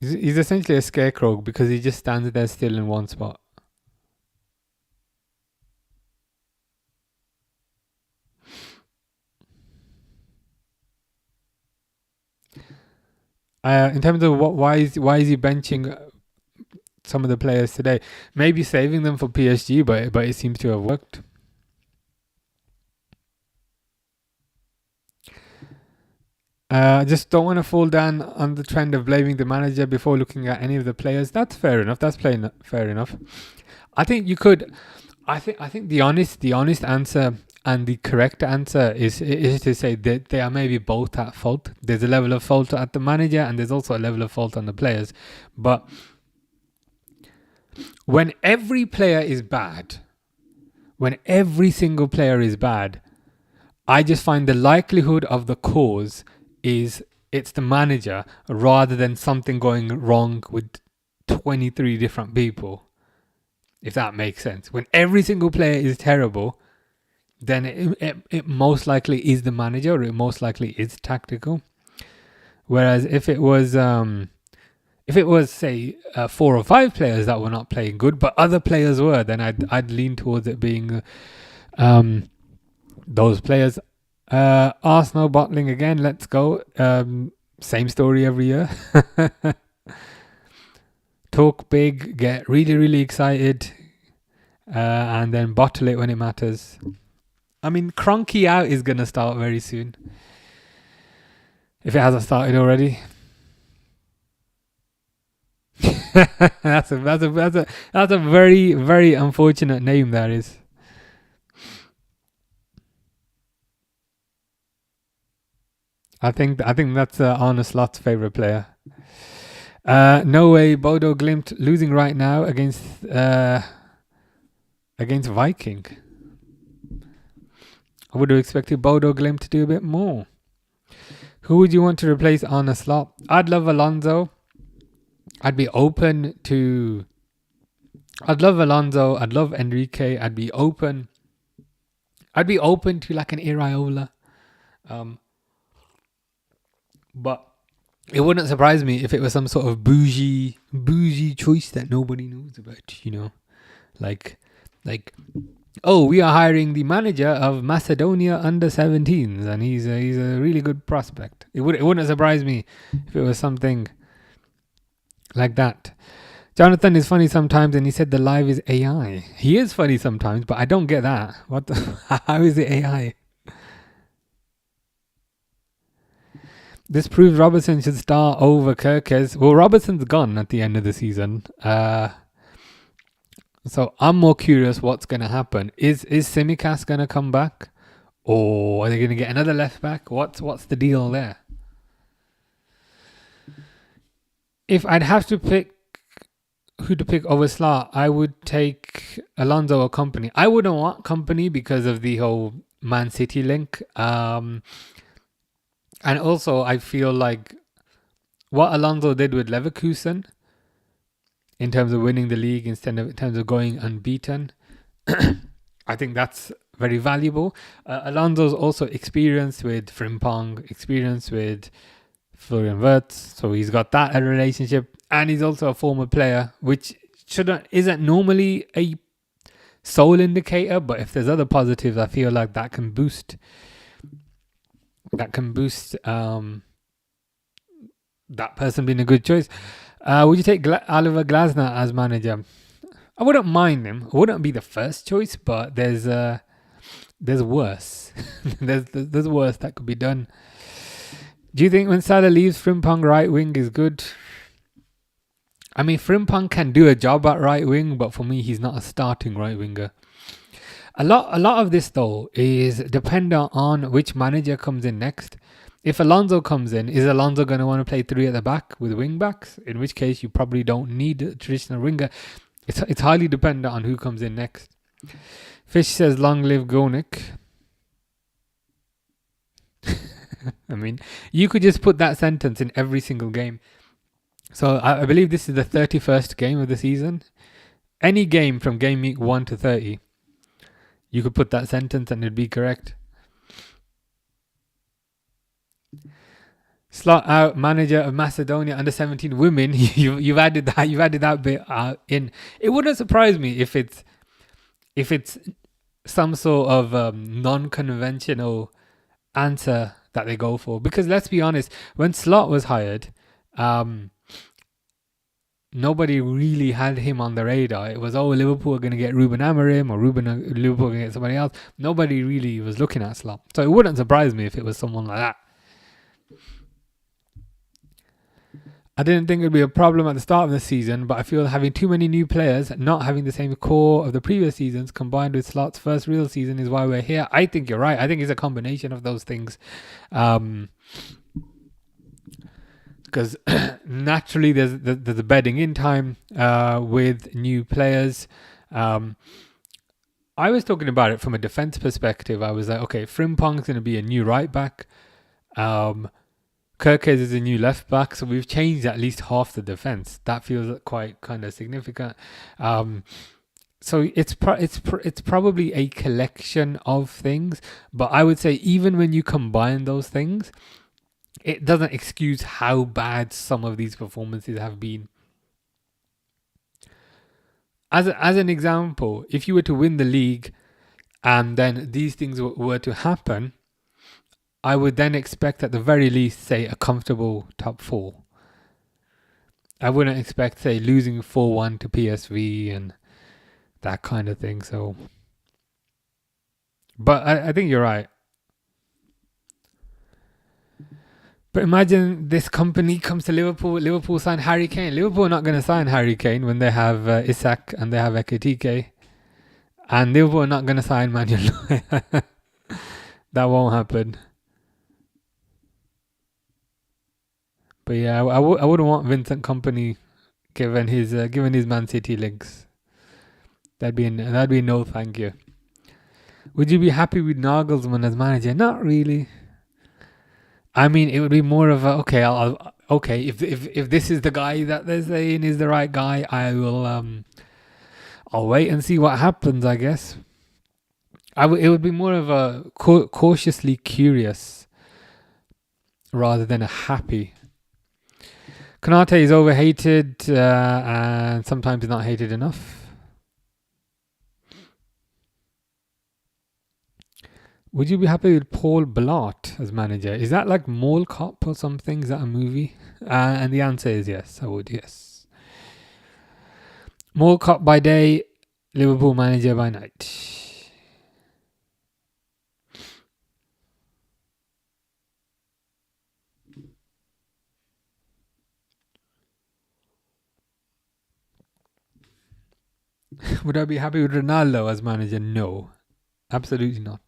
He's essentially a scarecrow because he just stands there still in one spot. In terms of why is he benching some of the players today? Maybe saving them for PSG, but it seems to have worked. I just don't want to fall down on the trend of blaming the manager before looking at any of the players. That's fair enough. That's fair enough. I think you could. I think the honest answer and the correct answer is to say that they are maybe both at fault. There's a level of fault at the manager and there's also a level of fault on the players. But when every player is bad, when every single player is bad, I just find the likelihood of the cause is it's the manager rather than something going wrong with 23 different people. If that makes sense. When every single player is terrible, then it most likely is the manager, or it most likely is tactical. Whereas if it was say 4 or 5 players that were not playing good, but other players were, then I'd lean towards it being those players. Arsenal bottling again. Let's go. Same story every year. Talk big, get really, really excited, and then bottle it when it matters. I mean, Kroenke out is going to start very soon. If it hasn't started already. That's a very, very unfortunate name that is. I think that's Arne Slot's favourite player. No way, Bodo Glimt losing right now against Viking. I would have expected Bodo Glimt to do a bit more. Who would you want to replace Arne Slot? I'd love Alonso. I'd love Alonso. I'd love Enrique. I'd be open to like an Iraola. But it wouldn't surprise me if it was some sort of bougie choice that nobody knows about, you know. Like, oh, we are hiring the manager of Macedonia under 17s and he's a really good prospect. It wouldn't surprise me if it was something like that. Jonathan is funny sometimes and he said the live is AI. He is funny sometimes, but I don't get that. How is it AI? This proves Robertson should start over Kirkes. Well, Robertson's gone at the end of the season. So I'm more curious what's going to happen. Is Tsimikas going to come back? Or are they going to get another left back? What's the deal there? If I'd have to pick who to pick over Slot, I would take Alonso or Kompany. I wouldn't want Kompany because of the whole Man City link. And also, I feel like what Alonso did with Leverkusen in terms of winning the league in terms of going unbeaten, I think that's very valuable. Alonso's also experienced with Frimpong, experienced with Florian Wirtz, so he's got that relationship, and he's also a former player, which isn't normally a sole indicator, but if there's other positives, I feel like that can boost that person being a good choice. Would you take Oliver Glasner as manager? I wouldn't mind him. I wouldn't be the first choice, but there's worse. there's worse that could be done. Do you think when Salah leaves, Frimpong right wing is good? I mean, Frimpong can do a job at right wing, but for me, he's not a starting right winger. A lot of this, though, is dependent on which manager comes in next. If Alonso comes in, is Alonso going to want to play 3 at the back with wing backs? In which case, you probably don't need a traditional winger. It's highly dependent on who comes in next. Fish says, "Long live Gonik." I mean, you could just put that sentence in every single game. So I believe this is the 31st game of the season. Any game from game week 1 to 30, you could put that sentence and it'd be correct. Slot out manager of Macedonia under 17 women. You've added that. You've added that bit in. It wouldn't surprise me if it's some sort of non-conventional answer that they go for. Because let's be honest, when Slot was hired, nobody really had him on the radar. It was, Liverpool are going to get Ruben Amorim, or Liverpool are going to get somebody else. Nobody really was looking at Slot. So it wouldn't surprise me if it was someone like that. I didn't think it would be a problem at the start of the season, but I feel having too many new players, not having the same core of the previous seasons, combined with Slot's first real season is why we're here. I think you're right. I think it's a combination of those things. Because naturally there's a bedding in time with new players. I was talking about it from a defense perspective. I was like, okay, Frimpong's going to be a new right back. Kirkes is a new left back, so we've changed at least half the defense. That feels quite kind of significant. So it's probably a collection of things, but I would say even when you combine those things, it doesn't excuse how bad some of these performances have been. As an example, if you were to win the league and then these things were to happen, I would then expect at the very least, say, a comfortable top 4. I wouldn't expect, say, losing 4-1 to PSV and that kind of thing. So, but I think you're right. But imagine this company comes to Liverpool. Liverpool sign Harry Kane. Liverpool are not going to sign Harry Kane when they have Isak and they have Ekitike. And Liverpool are not going to sign Manuel. That won't happen. But yeah, I wouldn't want Vincent Kompany given his Man City links. That'd be a no thank you. Would you be happy with Nagelsmann as manager? Not really. I mean, it would be more of a if this is the guy that they're saying is the right guy, I'll wait and see what happens, I guess. It would be more of a cautiously curious rather than a happy. Konate is overhated and sometimes not hated enough. Would you be happy with Paul Blart as manager? Is that like Mall Cop or something? Is that a movie? And the answer is yes, I would, yes. Mall Cop by day, Liverpool manager by night. Would I be happy with Ronaldo as manager? No, absolutely not.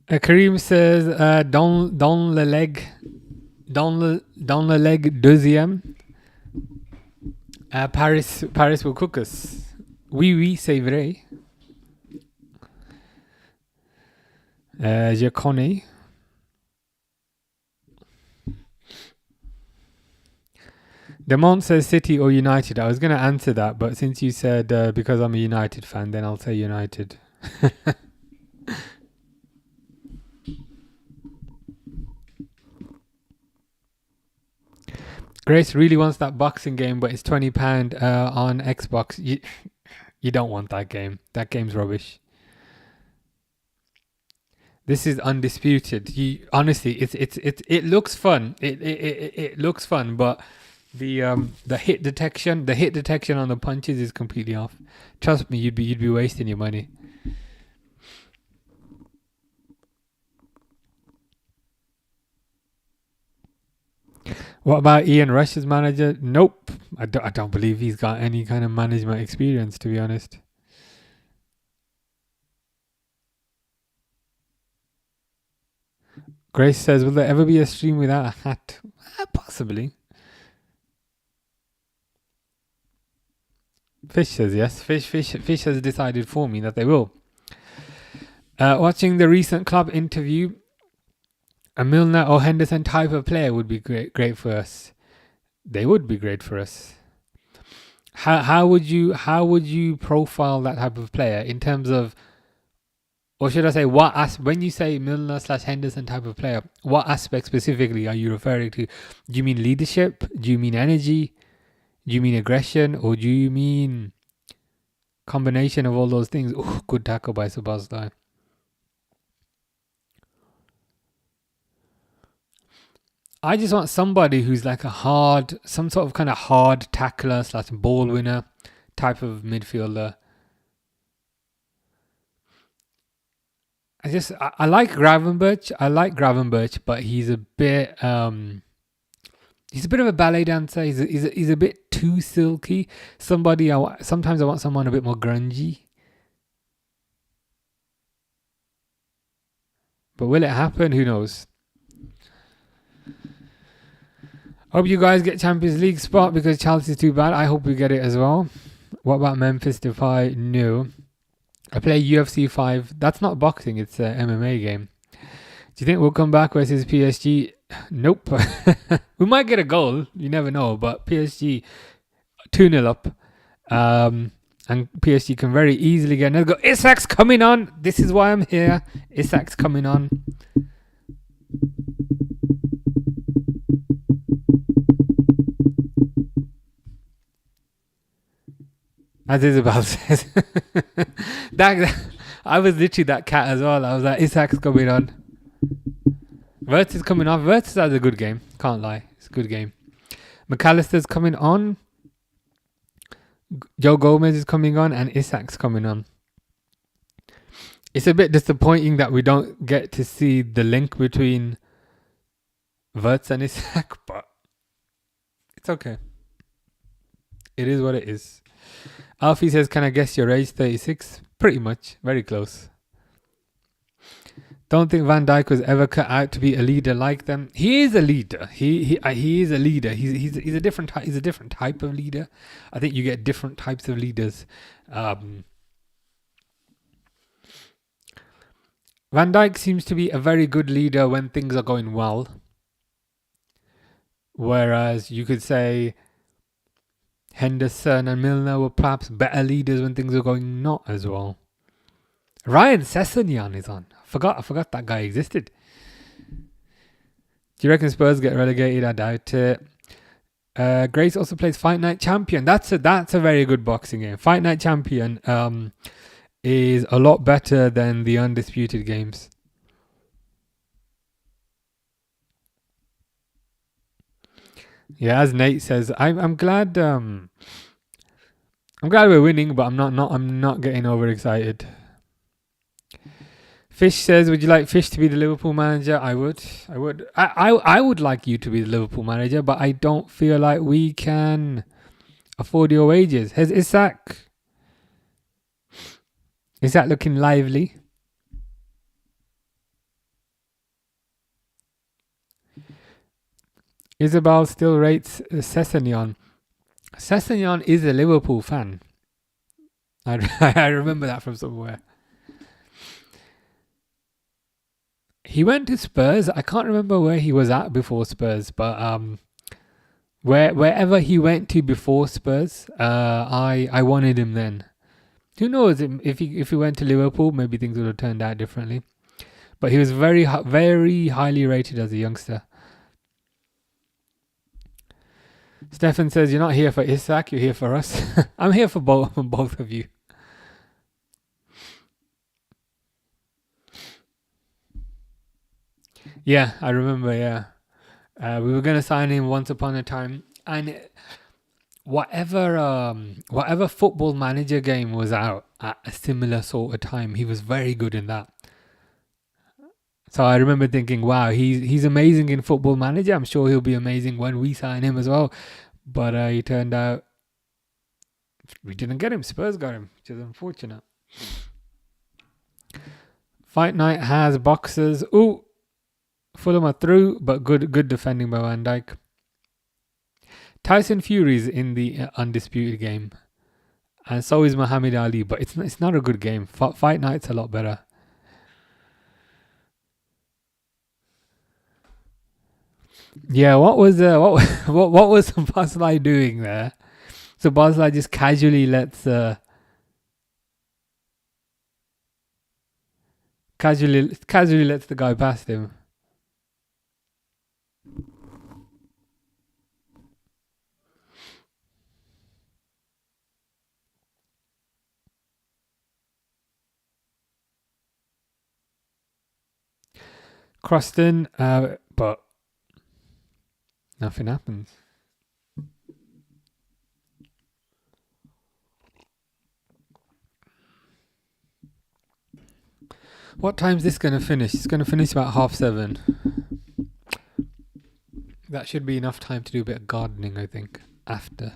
Kareem says, dans le leg deuxième. Paris will cook us. Oui, c'est vrai. Je connais. Demont says City or United. I was going to answer that, but since you said because I'm a United fan, then I'll say United. Grace really wants that boxing game, but it's £20 on Xbox. You don't want that game. That game's rubbish. This is undisputed. Honestly, it looks fun. It looks fun, but the hit detection on the punches is completely off. Trust me, you'd be wasting your money. What about Ian Rush as manager? Nope. I don't believe he's got any kind of management experience, to be honest. Grace says, will there ever be a stream without a hat? Possibly. Fish says yes. Fish has decided for me that they will. Watching the recent club interview, a Milner or Henderson type of player would be great for us. They would be great for us. How would you profile that type of player in terms of, or should I say, when you say Milner / Henderson type of player, what aspect specifically are you referring to? Do you mean leadership? Do you mean energy? Do you mean aggression? Or do you mean combination of all those things? Ooh, good tackle by Sebastian. I just want somebody who's like some sort of kind of hard tackler / ball winner type of midfielder. I like Gravenberch. But he's a bit of a ballet dancer. He's a bit too silky. Sometimes I want someone a bit more grungy. But will it happen? Who knows? Hope you guys get Champions League spot because Chelsea's too bad. I hope we get it as well. What about Memphis Defy? No. I play UFC 5. That's not boxing, it's an MMA game. Do you think we'll come back versus PSG? Nope. We might get a goal. You never know. But PSG 2-0 up. And PSG can very easily get another goal. Isak's coming on. This is why I'm here. Isak's coming on. As Isabel says. I was literally that cat as well. I was like, Isak's coming on. Wirtz is coming off. Wirtz has a good game. Can't lie. It's a good game. McAllister's coming on. Joe Gomez is coming on. And Isak's coming on. It's a bit disappointing that we don't get to see the link between Wirtz and Isak. But it's okay. It is what it is. Alfie says, can I guess your age? 36? Pretty much. Very close. Don't think Van Dijk was ever cut out to be a leader like them. He is a leader. He is a leader. He's a different type of leader. I think you get different types of leaders. Van Dijk seems to be a very good leader when things are going well. Whereas you could say Henderson and Milner were perhaps better leaders when things were going not as well. Ryan Sessegnon is on. I forgot that guy existed. Do you reckon Spurs get relegated? I doubt it. Grace also plays Fight Night Champion. That's a very good boxing game. Fight Night Champion is a lot better than the Undisputed games. Yeah, as Nate says, I'm glad we're winning, but I'm not getting overexcited. Fish says, would you like Fish to be the Liverpool manager? I would. I would like you to be the Liverpool manager, but I don't feel like we can afford your wages. Has Isak looking lively? Isabel still rates Sessegnon. Sessegnon is a Liverpool fan. I remember that from somewhere. He went to Spurs. I can't remember where he was at before Spurs, but wherever he went to before Spurs, I wanted him then. Who knows if he went to Liverpool, maybe things would have turned out differently. But he was very highly rated as a youngster. Stefan says, you're not here for Isak, you're here for us. I'm here for both of you. Yeah, I remember, yeah. We were going to sign him once upon a time. And whatever football manager game was out at a similar sort of time, he was very good in that. So I remember thinking, wow, he's amazing in Football Manager. I'm sure he'll be amazing when we sign him as well. But he turned out we didn't get him. Spurs got him, which is unfortunate. Fight Night has boxers. Ooh, Fulham are through, but good defending by Van Dijk. Tyson Fury's in the undisputed game, and so is Muhammad Ali. But it's not a good game. Fight Night's a lot better. Yeah, what was Boslai doing there? So Boslai just casually lets the guy past him. Croston, but nothing happens. What time's this going to finish? It's going to finish about 7:30. That should be enough time to do a bit of gardening, I think, after.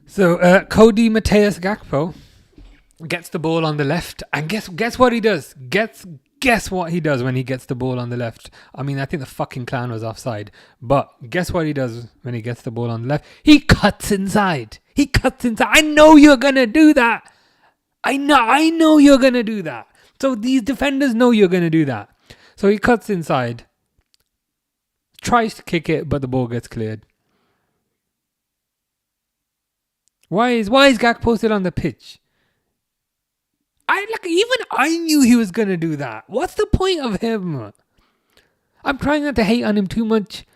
So Cody Mateus Gakpo gets the ball on the left, and guess what he does? Guess what he does when he gets the ball on the left? I mean, I think the fucking clown was offside, but guess what he does when he gets the ball on the left? He cuts inside. I know you're gonna do that. I know you're gonna do that. So these defenders know you're gonna do that. So he cuts inside, tries to kick it, but the ball gets cleared. Why is Gakpo still on the pitch? I knew he was gonna do that. What's the point of him? I'm trying not to hate on him too much,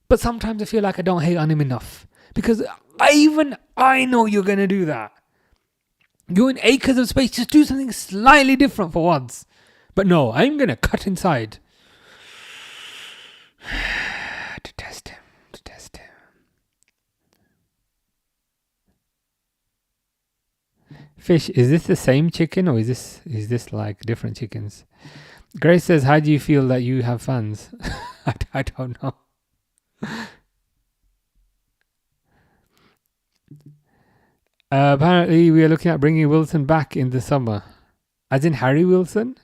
but sometimes I feel like I don't hate on him enough, because I know you're gonna do that. You're in acres of space. Just do something slightly different for once. But no, I'm gonna cut inside. To test him. Fish, is this the same chicken, or is this like different chickens? Grace says, how do you feel that you have fans? I don't know. Apparently we are looking at bringing Wilson back in the summer. As in Harry Wilson?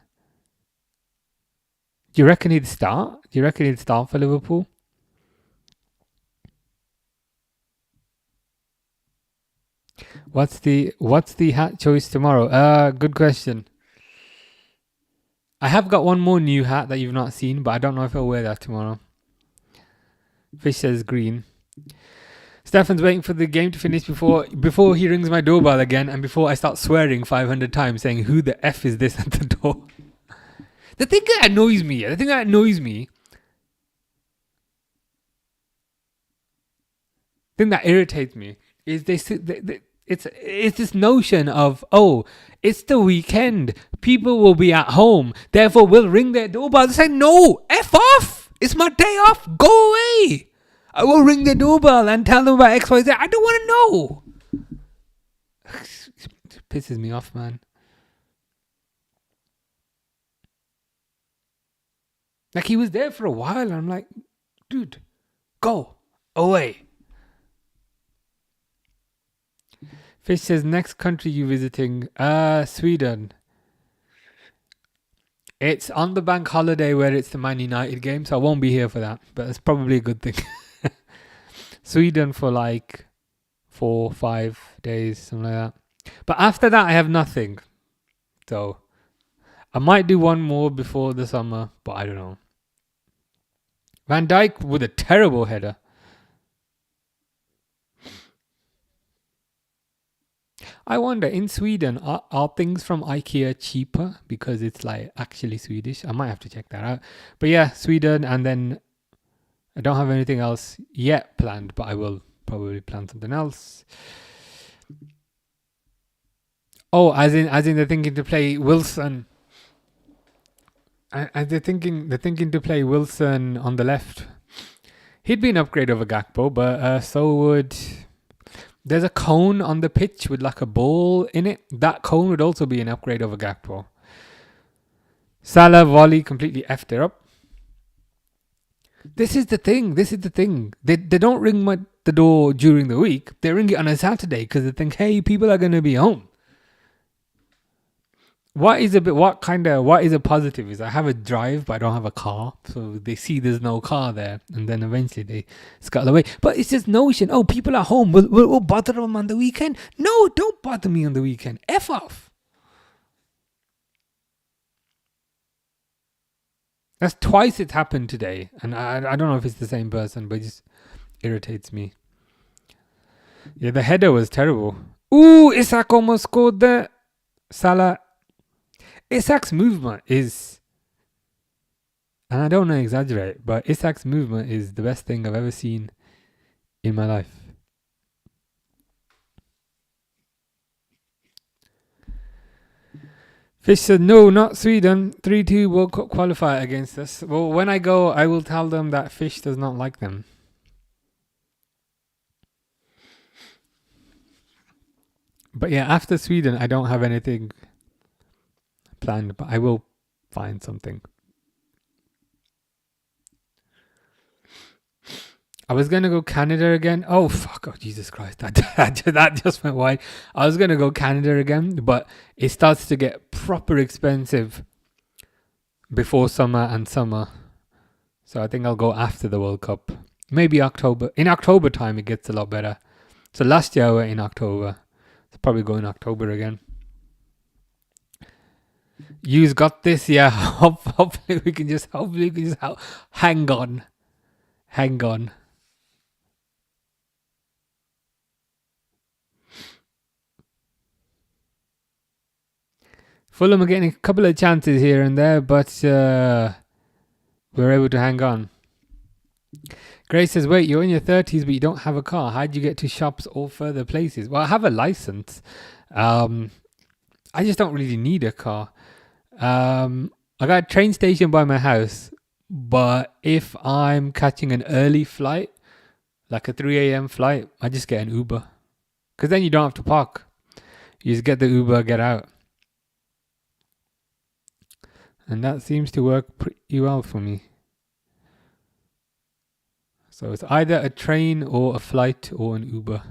Do you reckon he'd start? For Liverpool? What's the hat choice tomorrow? Good question. I have got one more new hat that you've not seen, but I don't know if I'll wear that tomorrow. Fish says green. Stefan's waiting for the game to finish before he rings my doorbell again, and before I start swearing 500 times saying, who the F is this at the door? The thing that annoys me, thing that irritates me is it's this notion of, oh, it's the weekend, people will be at home, therefore we'll ring their doorbell. It's like, no, F off, it's my day off, go away. I will ring their doorbell and tell them about XYZ. I don't want to know. It pisses me off, man. Like, he was there for a while, and I'm like, dude, go away. Fish says, next country you visiting? Sweden. It's on the bank holiday where it's the Man United game, so I won't be here for that. But it's probably a good thing. Sweden for like 4-5 days, something like that. But after that, I have nothing. So I might do one more before the summer, but I don't know. Van Dijk with a terrible header. I wonder, in Sweden, are things from IKEA cheaper because it's like actually Swedish? I might have to check that out. But yeah, Sweden, and then I don't have anything else yet planned, but I will probably plan something else. Oh, as in they're thinking to play Wilson. They're thinking to play Wilson on the left. He'd be an upgrade over Gakpo, but so would. There's a cone on the pitch with like a ball in it. That cone would also be an upgrade over Gakpo. Salah volley completely effed her up. This is the thing. They don't ring the door during the week. They ring it on a Saturday because they think, hey, people are going to be home. What is a positive is I have a drive, but I don't have a car. So they see there's no car there, and then eventually they scuttle away. But it's this notion, oh, people are home. We'll bother them on the weekend. No, don't bother me on the weekend. F off. That's twice it's happened today, and I don't know if it's the same person, but it just irritates me. Yeah, the header was terrible. Ooh, Isak almost scored there. Salah. Isak's movement is, and I don't want to exaggerate, but Isak's movement is the best thing I've ever seen in my life. Fish said, no, not Sweden. 3-2 World Cup qualifier against us. Well, when I go, I will tell them that Fish does not like them. But yeah, after Sweden, I don't have anything planned, but I will find something. I was going to go Canada again. Oh, fuck. Oh, Jesus Christ. That just went wide. I was going to go Canada again, but it starts to get proper expensive before summer. So I think I'll go after the World Cup. Maybe October. In October time, it gets a lot better. So last year I went in October. So probably go in October again. You've got this, yeah. Hopefully we can just hang on. Fulham are getting a couple of chances here and there, but we're able to hang on. Grace says, wait, you're in your 30s, but you don't have a car. How'd you get to shops or further places? Well, I have a license. I just don't really need a car. I got a train station by my house, but if I'm catching an early flight, like a 3 a.m. flight, I just get an Uber. Because then you don't have to park. You just get the Uber, get out. And that seems to work pretty well for me. So it's either a train or a flight or an Uber.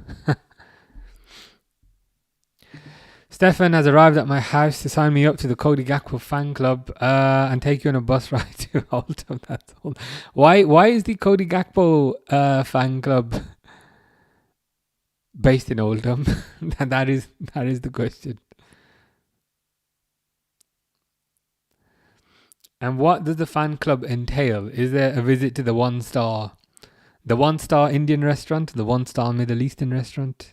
Stefan has arrived at my house to sign me up to the Cody Gakpo fan club and take you on a bus ride to Oldham. That's all. Why is the Cody Gakpo fan club based in Oldham? that is the question. And what does the fan club entail? Is there a visit to the one-star Indian restaurant, the one-star Middle Eastern restaurant?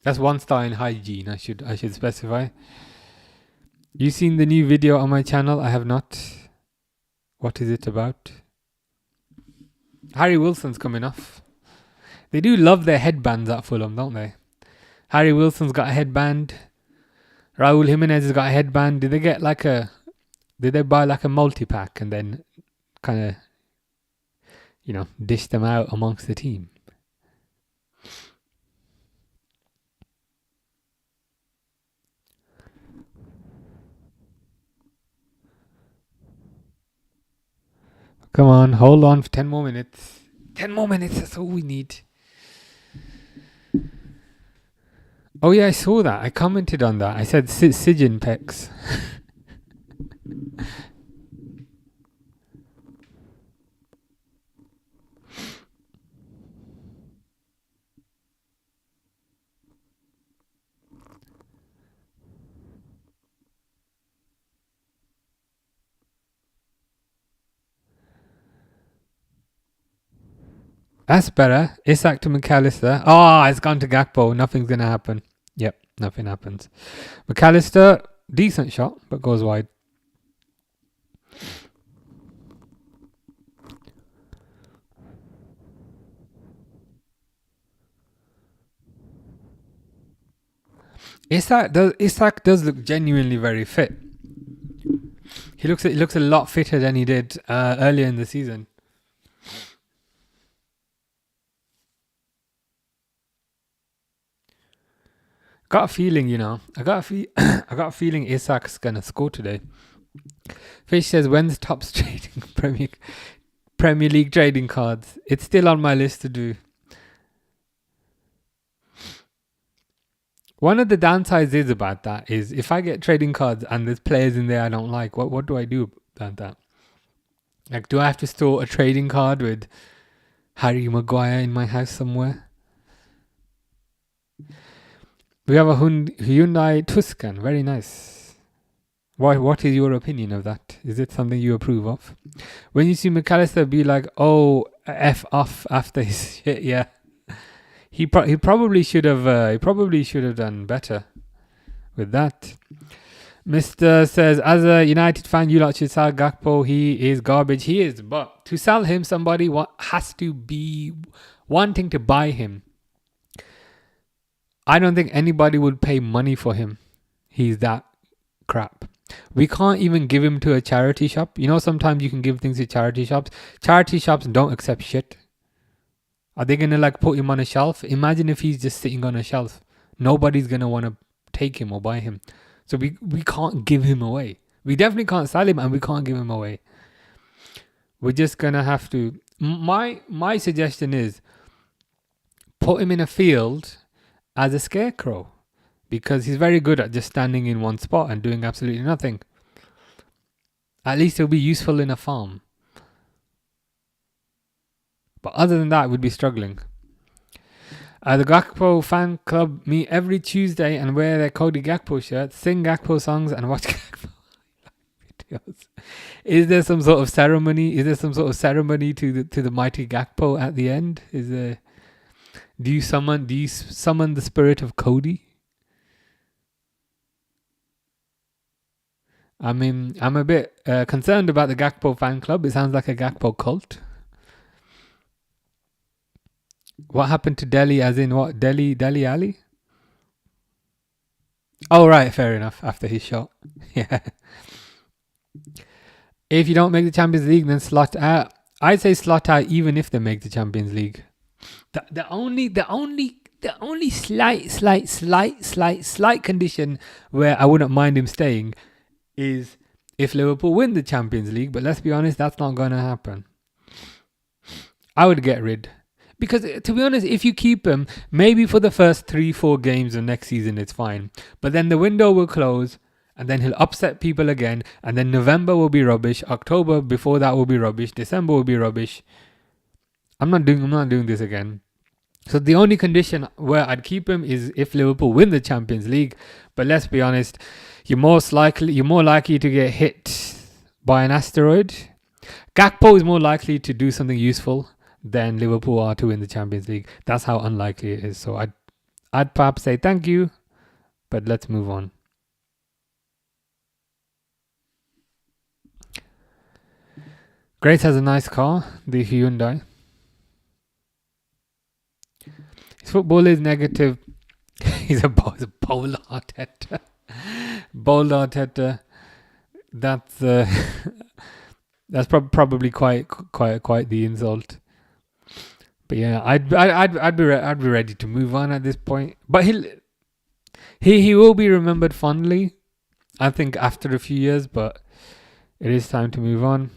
That's 1 star in hygiene, I should specify. You seen the new video on my channel? I have not. What is it about? Harry Wilson's coming off. They do love their headbands at Fulham, don't they? Harry Wilson's got a headband. Raul Jimenez has got a headband. Did they buy like a multi-pack and then kind of, dish them out amongst the team? Come on, hold on for 10 more minutes. 10 more minutes, that's all we need. Oh yeah, I saw that. I commented on that. I said Sijin pecs. That's better. Isak to McAllister. Oh, it's gone to Gakpo. Nothing's going to happen. Yep, nothing happens. McAllister, decent shot, but goes wide. Isak does look genuinely very fit. He looks a lot fitter than he did earlier in the season. Got a feeling, I got a feeling Isak's gonna score today. Fish says, when's Topps trading Premier League trading cards? It's still on my list to do. One of the downsides is about that is if I get trading cards and there's players in there I don't like, what do I do about that? Like, do I have to store a trading card with Harry Maguire in my house somewhere? We have a Hyundai Tucson. Very nice. What is your opinion of that? Is it something you approve of? When you see McAllister be like, oh, F off after his shit, yeah. He probably should have done better with that. Mr. says, as a United fan, you lot should sell Gakpo. He is garbage. He is, but to sell him, somebody has to be wanting to buy him. I don't think anybody would pay money for him. He's that crap. We can't even give him to a charity shop. You know, sometimes you can give things to charity shops. Charity shops don't accept shit. Are they going to put him on a shelf? Imagine if he's just sitting on a shelf. Nobody's going to want to take him or buy him. So we can't give him away. We definitely can't sell him and we can't give him away. We're just going to have to... My suggestion is put him in a field as a scarecrow. Because he's very good at just standing in one spot and doing absolutely nothing. At least he'll be useful in a farm. But other than that, we'd be struggling. The Gakpo fan club meet every Tuesday and wear their Cody Gakpo shirts, sing Gakpo songs and watch Gakpo videos. Is there some sort of ceremony? Is there some sort of ceremony to the mighty Gakpo at the end? Do you summon the spirit of Cody? I mean, I'm a bit concerned about the Gakpo fan club. It sounds like a Gakpo cult. What happened to Delhi, as in what? Delhi Ali? Oh, right, fair enough, after his shot. Yeah. If you don't make the Champions League, then slot out. I'd say slot out even if they make the Champions League. The only slight condition where I wouldn't mind him staying is if Liverpool win the Champions League. But let's be honest, that's not going to happen. I would get rid. Because to be honest, if you keep him, maybe for the first 3-4 games of next season, it's fine. But then the window will close and then he'll upset people again. And then November will be rubbish. October before that will be rubbish. December will be rubbish. I'm not doing this again. So the only condition where I'd keep him is if Liverpool win the Champions League. But let's be honest, you're more likely to get hit by an asteroid. Gakpo is more likely to do something useful than Liverpool are to win the Champions League. That's how unlikely it is. So I'd perhaps say thank you, but let's move on. Grace has a nice car, the Hyundai. His football is negative. He's a bold Arteta. Bold Arteta. That's probably quite the insult. But yeah, I'd be ready to move on at this point. But he will be remembered fondly, I think, after a few years. But it is time to move on.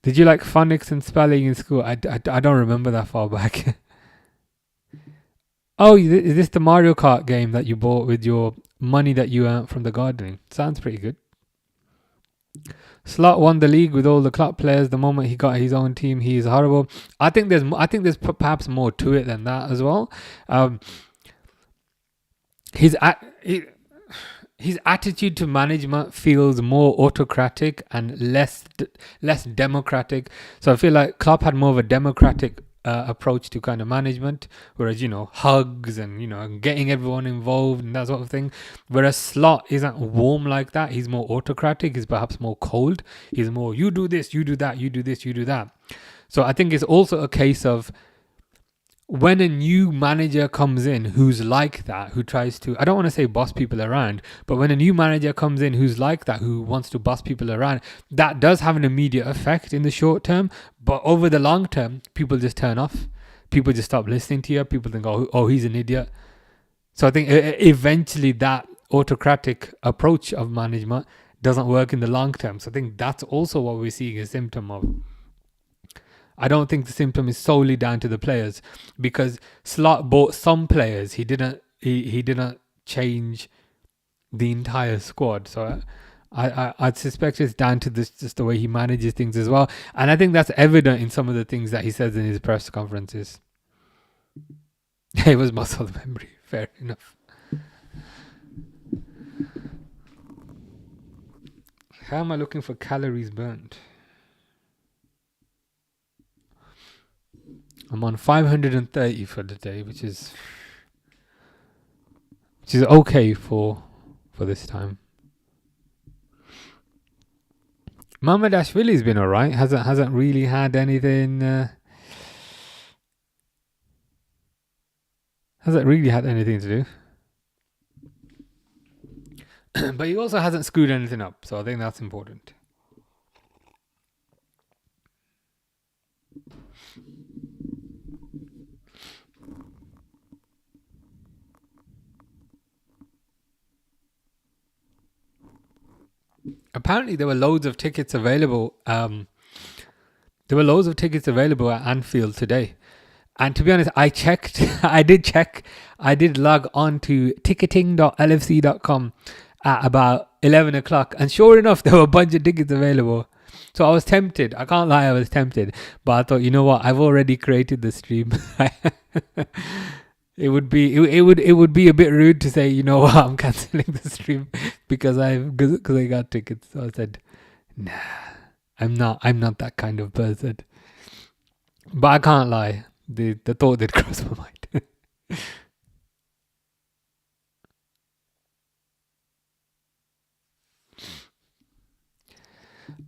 Did you like phonics and spelling in school? I don't remember that far back. Oh, is this the Mario Kart game that you bought with your money that you earned from the gardening? Sounds pretty good. Slot won the league with all the club players. The moment he got his own team, he is horrible. I think there's perhaps more to it than that as well. His attitude to management feels more autocratic and less democratic. So I feel like Klopp had more of a democratic approach to kind of management, whereas hugs and getting everyone involved and that sort of thing. Whereas Slot isn't warm like that. He's more autocratic. He's perhaps more cold. He's more, you do this, you do that, you do this, you do that. So I think it's also a case of when a new manager comes in who's like that, who tries to, I don't want to say boss people around, but when a new manager comes in who's like that, who wants to boss people around, that does have an immediate effect in the short term. But over the long term, people just turn off. People just stop listening to you. People think, oh, he's an idiot. So I think eventually that autocratic approach of management doesn't work in the long term. So I think that's also what we're seeing a symptom of. I don't think the symptom is solely down to the players, because Slot bought some players. He didn't change the entire squad. So I'd suspect it's down to this, just the way he manages things as well. And I think that's evident in some of the things that he says in his press conferences. It was muscle memory. Fair enough. How am I looking for calories burnt? I'm on 530 for the day, which is okay for this time. Mamardashvili's been alright. Hasn't really had anything. Hasn't really had anything to do. But he also hasn't screwed anything up, so I think that's important. Apparently, there were loads of tickets available. There were loads of tickets available at Anfield today. And to be honest, I checked. I did check. I did log on to ticketing.lfc.com at about 11 o'clock. And sure enough, there were a bunch of tickets available. So I was tempted. I can't lie, I was tempted. But I thought, you know what? I've already created the stream. It would be a bit rude to say, you know what, I'm cancelling the stream because I got tickets. So I said, nah, I'm not that kind of person. But I can't lie. The thought did cross my mind.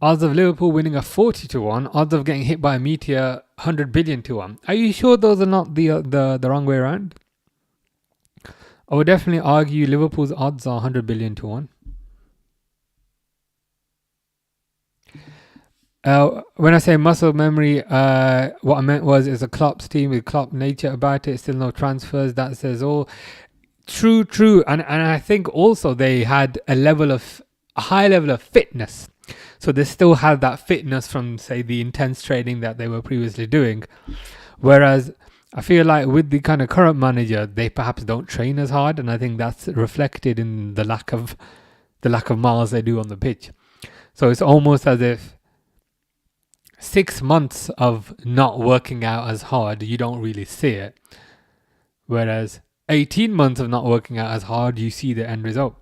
Odds of Liverpool winning are 40-1. Odds of getting hit by a meteor 100 billion to 1. Are you sure those are not the wrong way around? I would definitely argue Liverpool's odds are 100 billion to 1. When I say muscle memory, what I meant was it's a Klopp's team with Klopp nature about it. Still no transfers. That says all. True. And I think also they had a high level of fitness. So they still had that fitness from, say, the intense training that they were previously doing. Whereas I feel like with the kind of current manager, they perhaps don't train as hard. And I think that's reflected in the lack of miles they do on the pitch. So it's almost as if 6 months of not working out as hard, you don't really see it. Whereas 18 months of not working out as hard, you see the end result.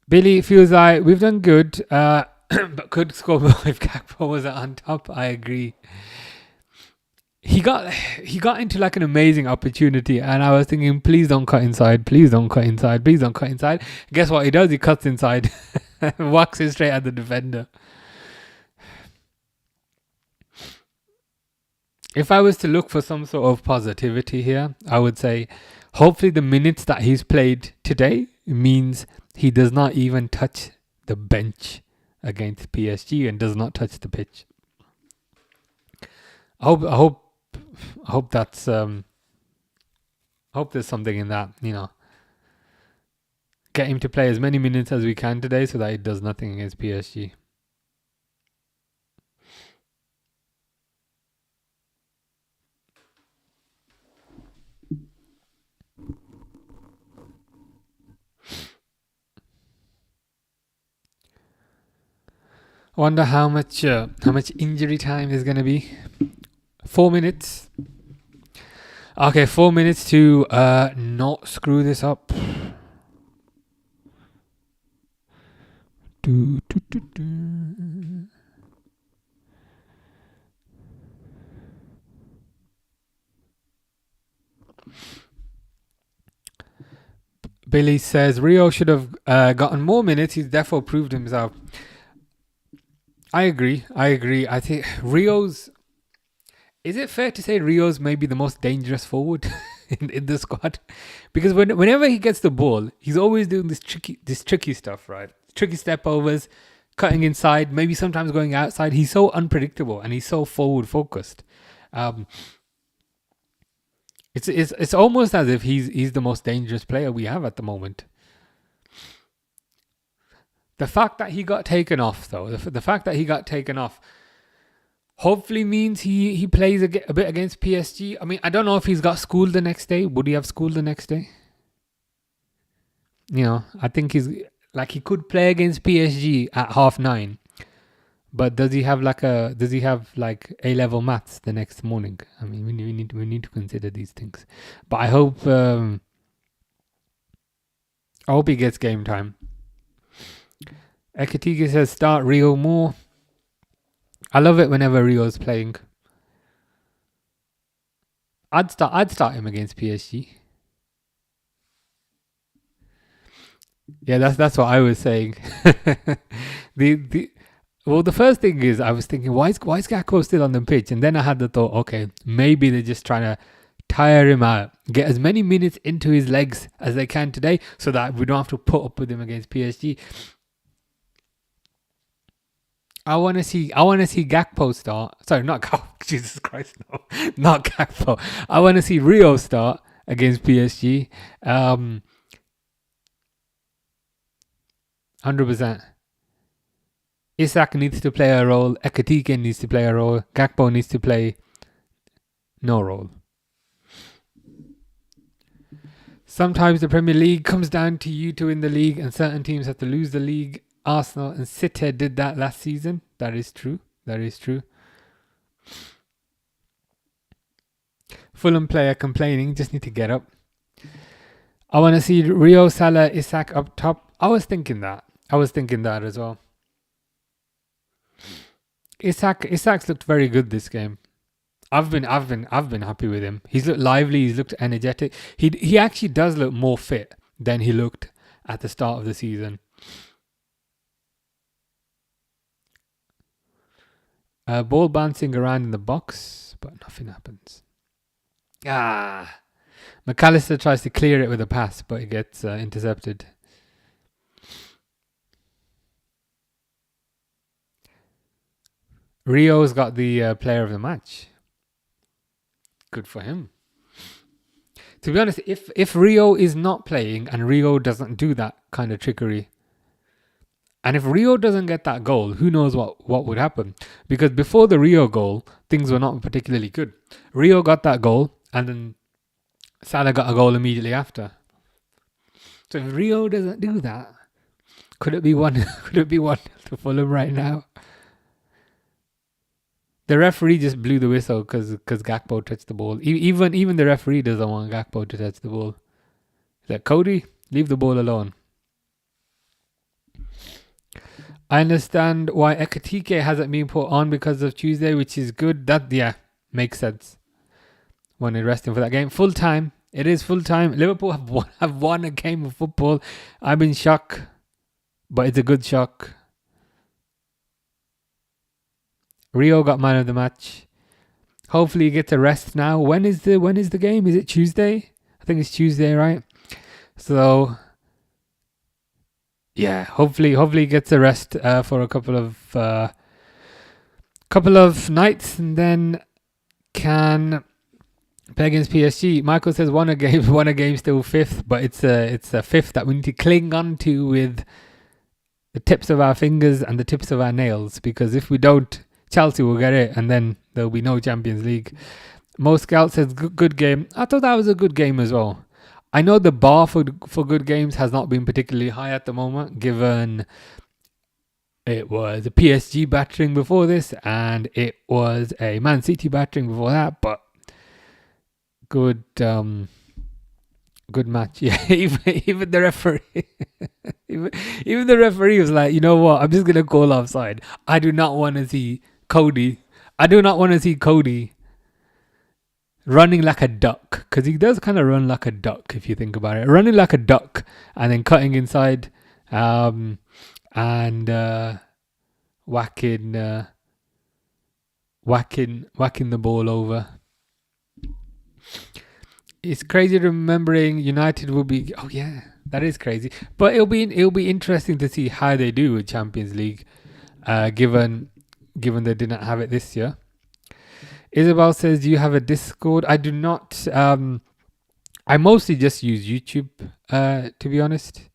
Billy feels like we've done good, but could score more if Gakpo was on top. I agree. He got into like an amazing opportunity, and I was thinking, please don't cut inside, please don't cut inside, please don't cut inside. Guess what he does? He cuts inside, walks it straight at the defender. If I was to look for some sort of positivity here, I would say hopefully the minutes that he's played today means he does not even touch the bench against PSG and does not touch the pitch. I hope that's I hope there's something in that, you know. Get him to play as many minutes as we can today so that he does nothing against PSG. I wonder how much injury time is going to be. 4 minutes. Okay, 4 minutes to not screw this up. Billy says Rio should have gotten more minutes. He's therefore proved himself. I agree. I think Rio's Is it fair to say Rio's maybe the most dangerous forward in the squad? Because whenever he gets the ball, he's always doing this tricky stuff, right? Tricky step overs, cutting inside, maybe sometimes going outside. He's so unpredictable and he's so forward focused. Um, it's almost as if he's the most dangerous player we have at the moment. The fact that he got taken off, though, the fact that he got taken off, hopefully means he plays a bit against PSG. I mean, I don't know if he's got school the next day. Would he have school the next day? You know, I think he could play against PSG at 9:30. But does he have like A-level maths the next morning? I mean, we need to consider these things. But I hope he gets game time. Ekatike says start Rio more. I love it whenever Rio's playing. I'd start him against PSG. Yeah, that's what I was saying. The first thing is I was thinking, why is Gakpo still on the pitch? And then I had the thought, okay, maybe they're just trying to tire him out, get as many minutes into his legs as they can today, so that we don't have to put up with him against PSG. I want to see Gakpo start. Sorry, not Gakpo. Jesus Christ, no, not Gakpo. I want to see Rio start against PSG. 100%. Isak needs to play a role. Ekatike needs to play a role. Gakpo needs to play no role. Sometimes the Premier League comes down to you to win the league, and certain teams have to lose the league. Arsenal and City did that last season. That is true. Fulham player complaining. Just need to get up. I want to see Rio, Salah, Isak up top. I was thinking that as well. Isak's looked very good this game. I've been happy with him. He's looked lively. He's looked energetic. He actually does look more fit than he looked at the start of the season. Ball bouncing around in the box, but nothing happens. McAllister tries to clear it with a pass, but it gets intercepted. Rio's got the player of the match. Good for him. To be honest, if Rio is not playing and Rio doesn't do that kind of trickery, and if Rio doesn't get that goal, who knows what would happen? Because before the Rio goal, things were not particularly good. Rio got that goal, and then Salah got a goal immediately after. So if Rio doesn't do that, could it be 1-0 to Fulham right now? The referee just blew the whistle because Gakpo touched the ball. Even the referee doesn't want Gakpo to touch the ball. He's like, Cody, leave the ball alone. I understand why Ekatike hasn't been put on because of Tuesday, which is good. That, makes sense. When they rest him for that game. Full time. It is full time. Liverpool have won a game of football. I'm in shock, but it's a good shock. Rio got man of the match. Hopefully he gets a rest now. When is the game? Is it Tuesday? I think it's Tuesday, right? So yeah, hopefully he gets a rest for a couple of nights, and then can play against PSG. Michael says won a game, still fifth, but it's a fifth that we need to cling on to with the tips of our fingers and the tips of our nails, because if we don't, Chelsea will get it, and then there'll be no Champions League. Mo Scout says good game. I thought that was a good game as well. I know the bar for good games has not been particularly high at the moment, given it was a PSG battering before this, and it was a Man City battering before that, but good match. Yeah, even the referee even the referee was like, you know what, I'm just gonna call offside. I do not want to see Cody running like a duck, because he does kind of run like a duck if you think about it. Running like a duck and then cutting inside and whacking whacking the ball over. It's crazy remembering United will be. Oh yeah, that is crazy. But it'll be interesting to see how they do with Champions League, given they didn't have it this year. Isabel says, "Do you have a Discord?" I do not. I mostly just use YouTube, to be honest.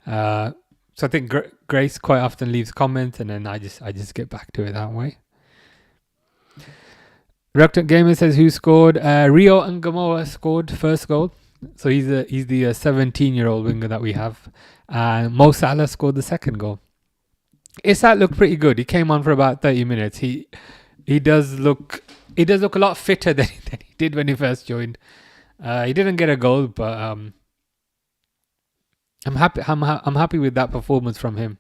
So I think Grace quite often leaves comments, and then I just get back to it that way. Reluctant Gamer says, who scored? Rio Ngamoa scored first goal. So he's the 17-year-old winger that we have. Mo Salah scored the second goal. Isak looked pretty good. He came on for about 30 minutes. He does look a lot fitter than he did when he first joined. He didn't get a goal, but I'm happy with that performance from him.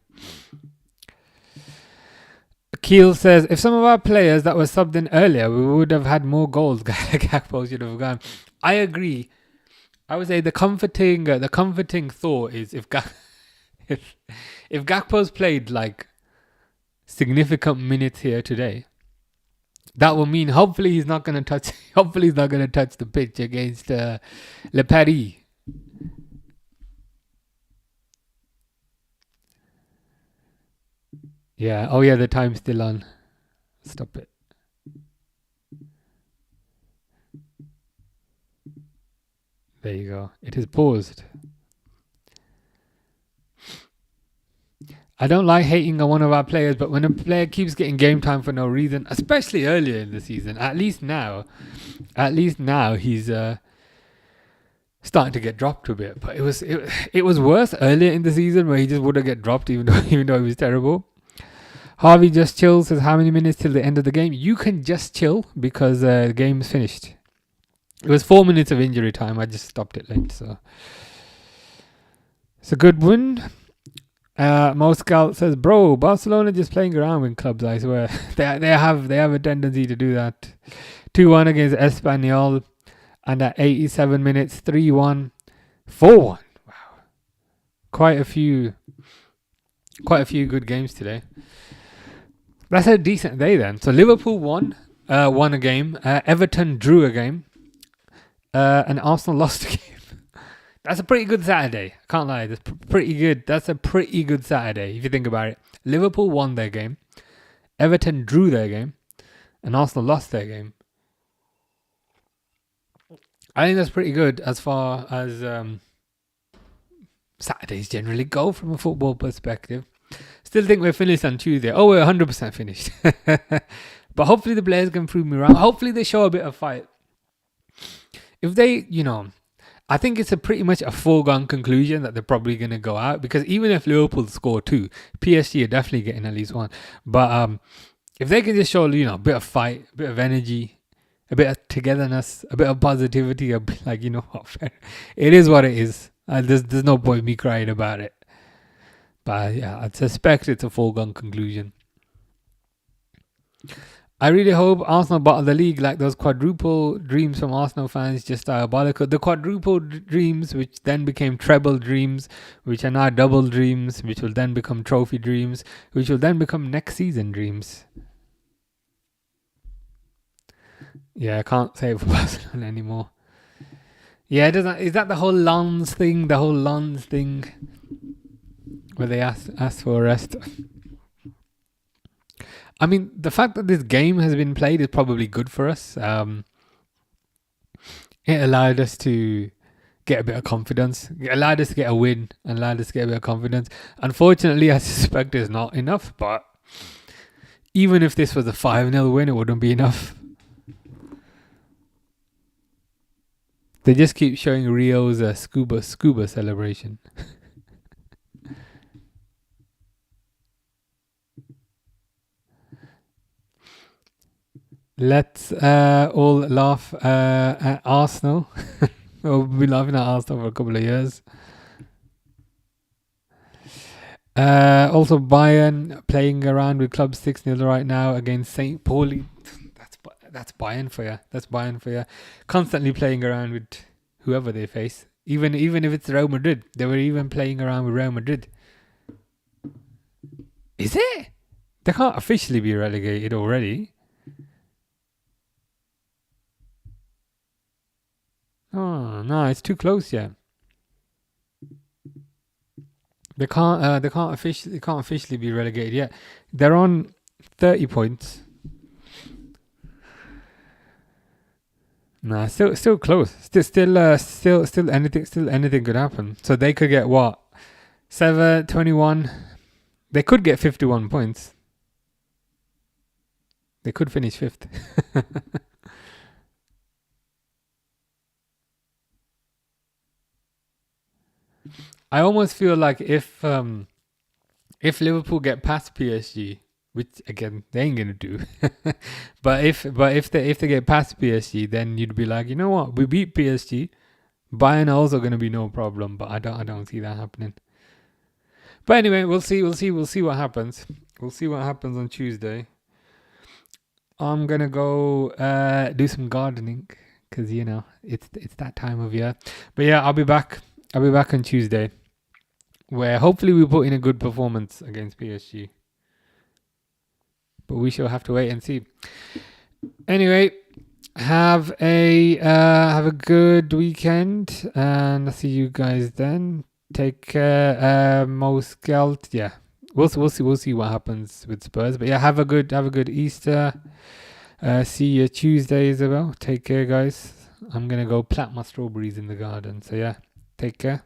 Keel says, if some of our players that were subbed in earlier, we would have had more goals. Gakpo should have gone. I agree. I would say the comforting thought is if Gakpo's played like significant minutes here today, that will mean hopefully he's not going to touch the pitch against Le Paris. Yeah. Oh yeah, the time's still on. Stop it. There you go. It is paused. I don't like hating on one of our players, but when a player keeps getting game time for no reason, especially earlier in the season, at least now he's starting to get dropped a bit. But it was worse earlier in the season where he just wouldn't get dropped even though he was terrible. Harvey just chills, says, how many minutes till the end of the game? You can just chill because the game's finished. It was 4 minutes of injury time. I just stopped it late, so it's a good win. Mo Scout says, bro, Barcelona just playing around with clubs, I swear. they have a tendency to do that. 2-1 against Espanyol, and at 87 minutes, 3-1, 4-1. Wow. Quite a few good games today. That's a decent day then. So Liverpool won a game. Everton drew a game. And Arsenal lost a game. That's a pretty good Saturday. I can't lie. That's pretty good. That's a pretty good Saturday if you think about it. Liverpool won their game. Everton drew their game. And Arsenal lost their game. I think that's pretty good as far as Saturdays generally go from a football perspective. Still think we're finished on Tuesday. Oh, we're 100% finished. But hopefully the players can prove me wrong. Hopefully they show a bit of fight. If they, I think it's pretty much a foregone conclusion that they're probably going to go out. Because even if Liverpool score 2, PSG are definitely getting at least 1. But if they can just show, a bit of fight, a bit of energy, a bit of togetherness, a bit of positivity, I'll be like, it is what it is. There's no point me crying about it. But yeah, I suspect it's a foregone conclusion. I really hope Arsenal bottle the league. Like those quadruple dreams from Arsenal fans, just diabolical. The quadruple dreams, which then became treble dreams, which are now double dreams, which will then become trophy dreams, which will then become next season dreams. Yeah, I can't say it for Barcelona anymore. Yeah, it doesn't. Is that the whole Lons thing? The whole Lons thing, where they ask for a rest. I mean, the fact that this game has been played is probably good for us. It allowed us to get a bit of confidence. It allowed us to get a win and allowed us to get a bit of confidence. Unfortunately, I suspect it's not enough. But even if this was a 5-0 win, it wouldn't be enough. They just keep showing Rio's scuba celebration. Let's all laugh at Arsenal. We've been laughing at Arsenal for a couple of years. Also, Bayern playing around with club 6-0 right now against St. Pauli. That's Bayern for you. That's Bayern for you. Constantly playing around with whoever they face. Even if it's Real Madrid. They were even playing around with Real Madrid. Is it? They can't officially be relegated already. Oh no, it's too close yet. They can't officially be relegated yet. They're on 30 points. Nah, still close. Still anything could happen. So they could get what? 21. They could get 51 points. They could finish fifth. I almost feel like if Liverpool get past PSG, which again they ain't gonna do, but if they get past PSG, then you'd be like, you know what, we beat PSG. Bayern are also gonna be no problem, but I don't see that happening. But anyway, we'll see what happens. We'll see what happens on Tuesday. I'm gonna go do some gardening because it's that time of year. But yeah, I'll be back on Tuesday, where hopefully we put in a good performance against PSG. But we shall have to wait and see. Anyway, have a good weekend, and I'll see you guys then. Take care. Yeah, we'll see what happens with Spurs. But yeah, have a good Easter. See you Tuesday, Isabel. Take care, guys. I'm gonna go plant my strawberries in the garden. So yeah, take care.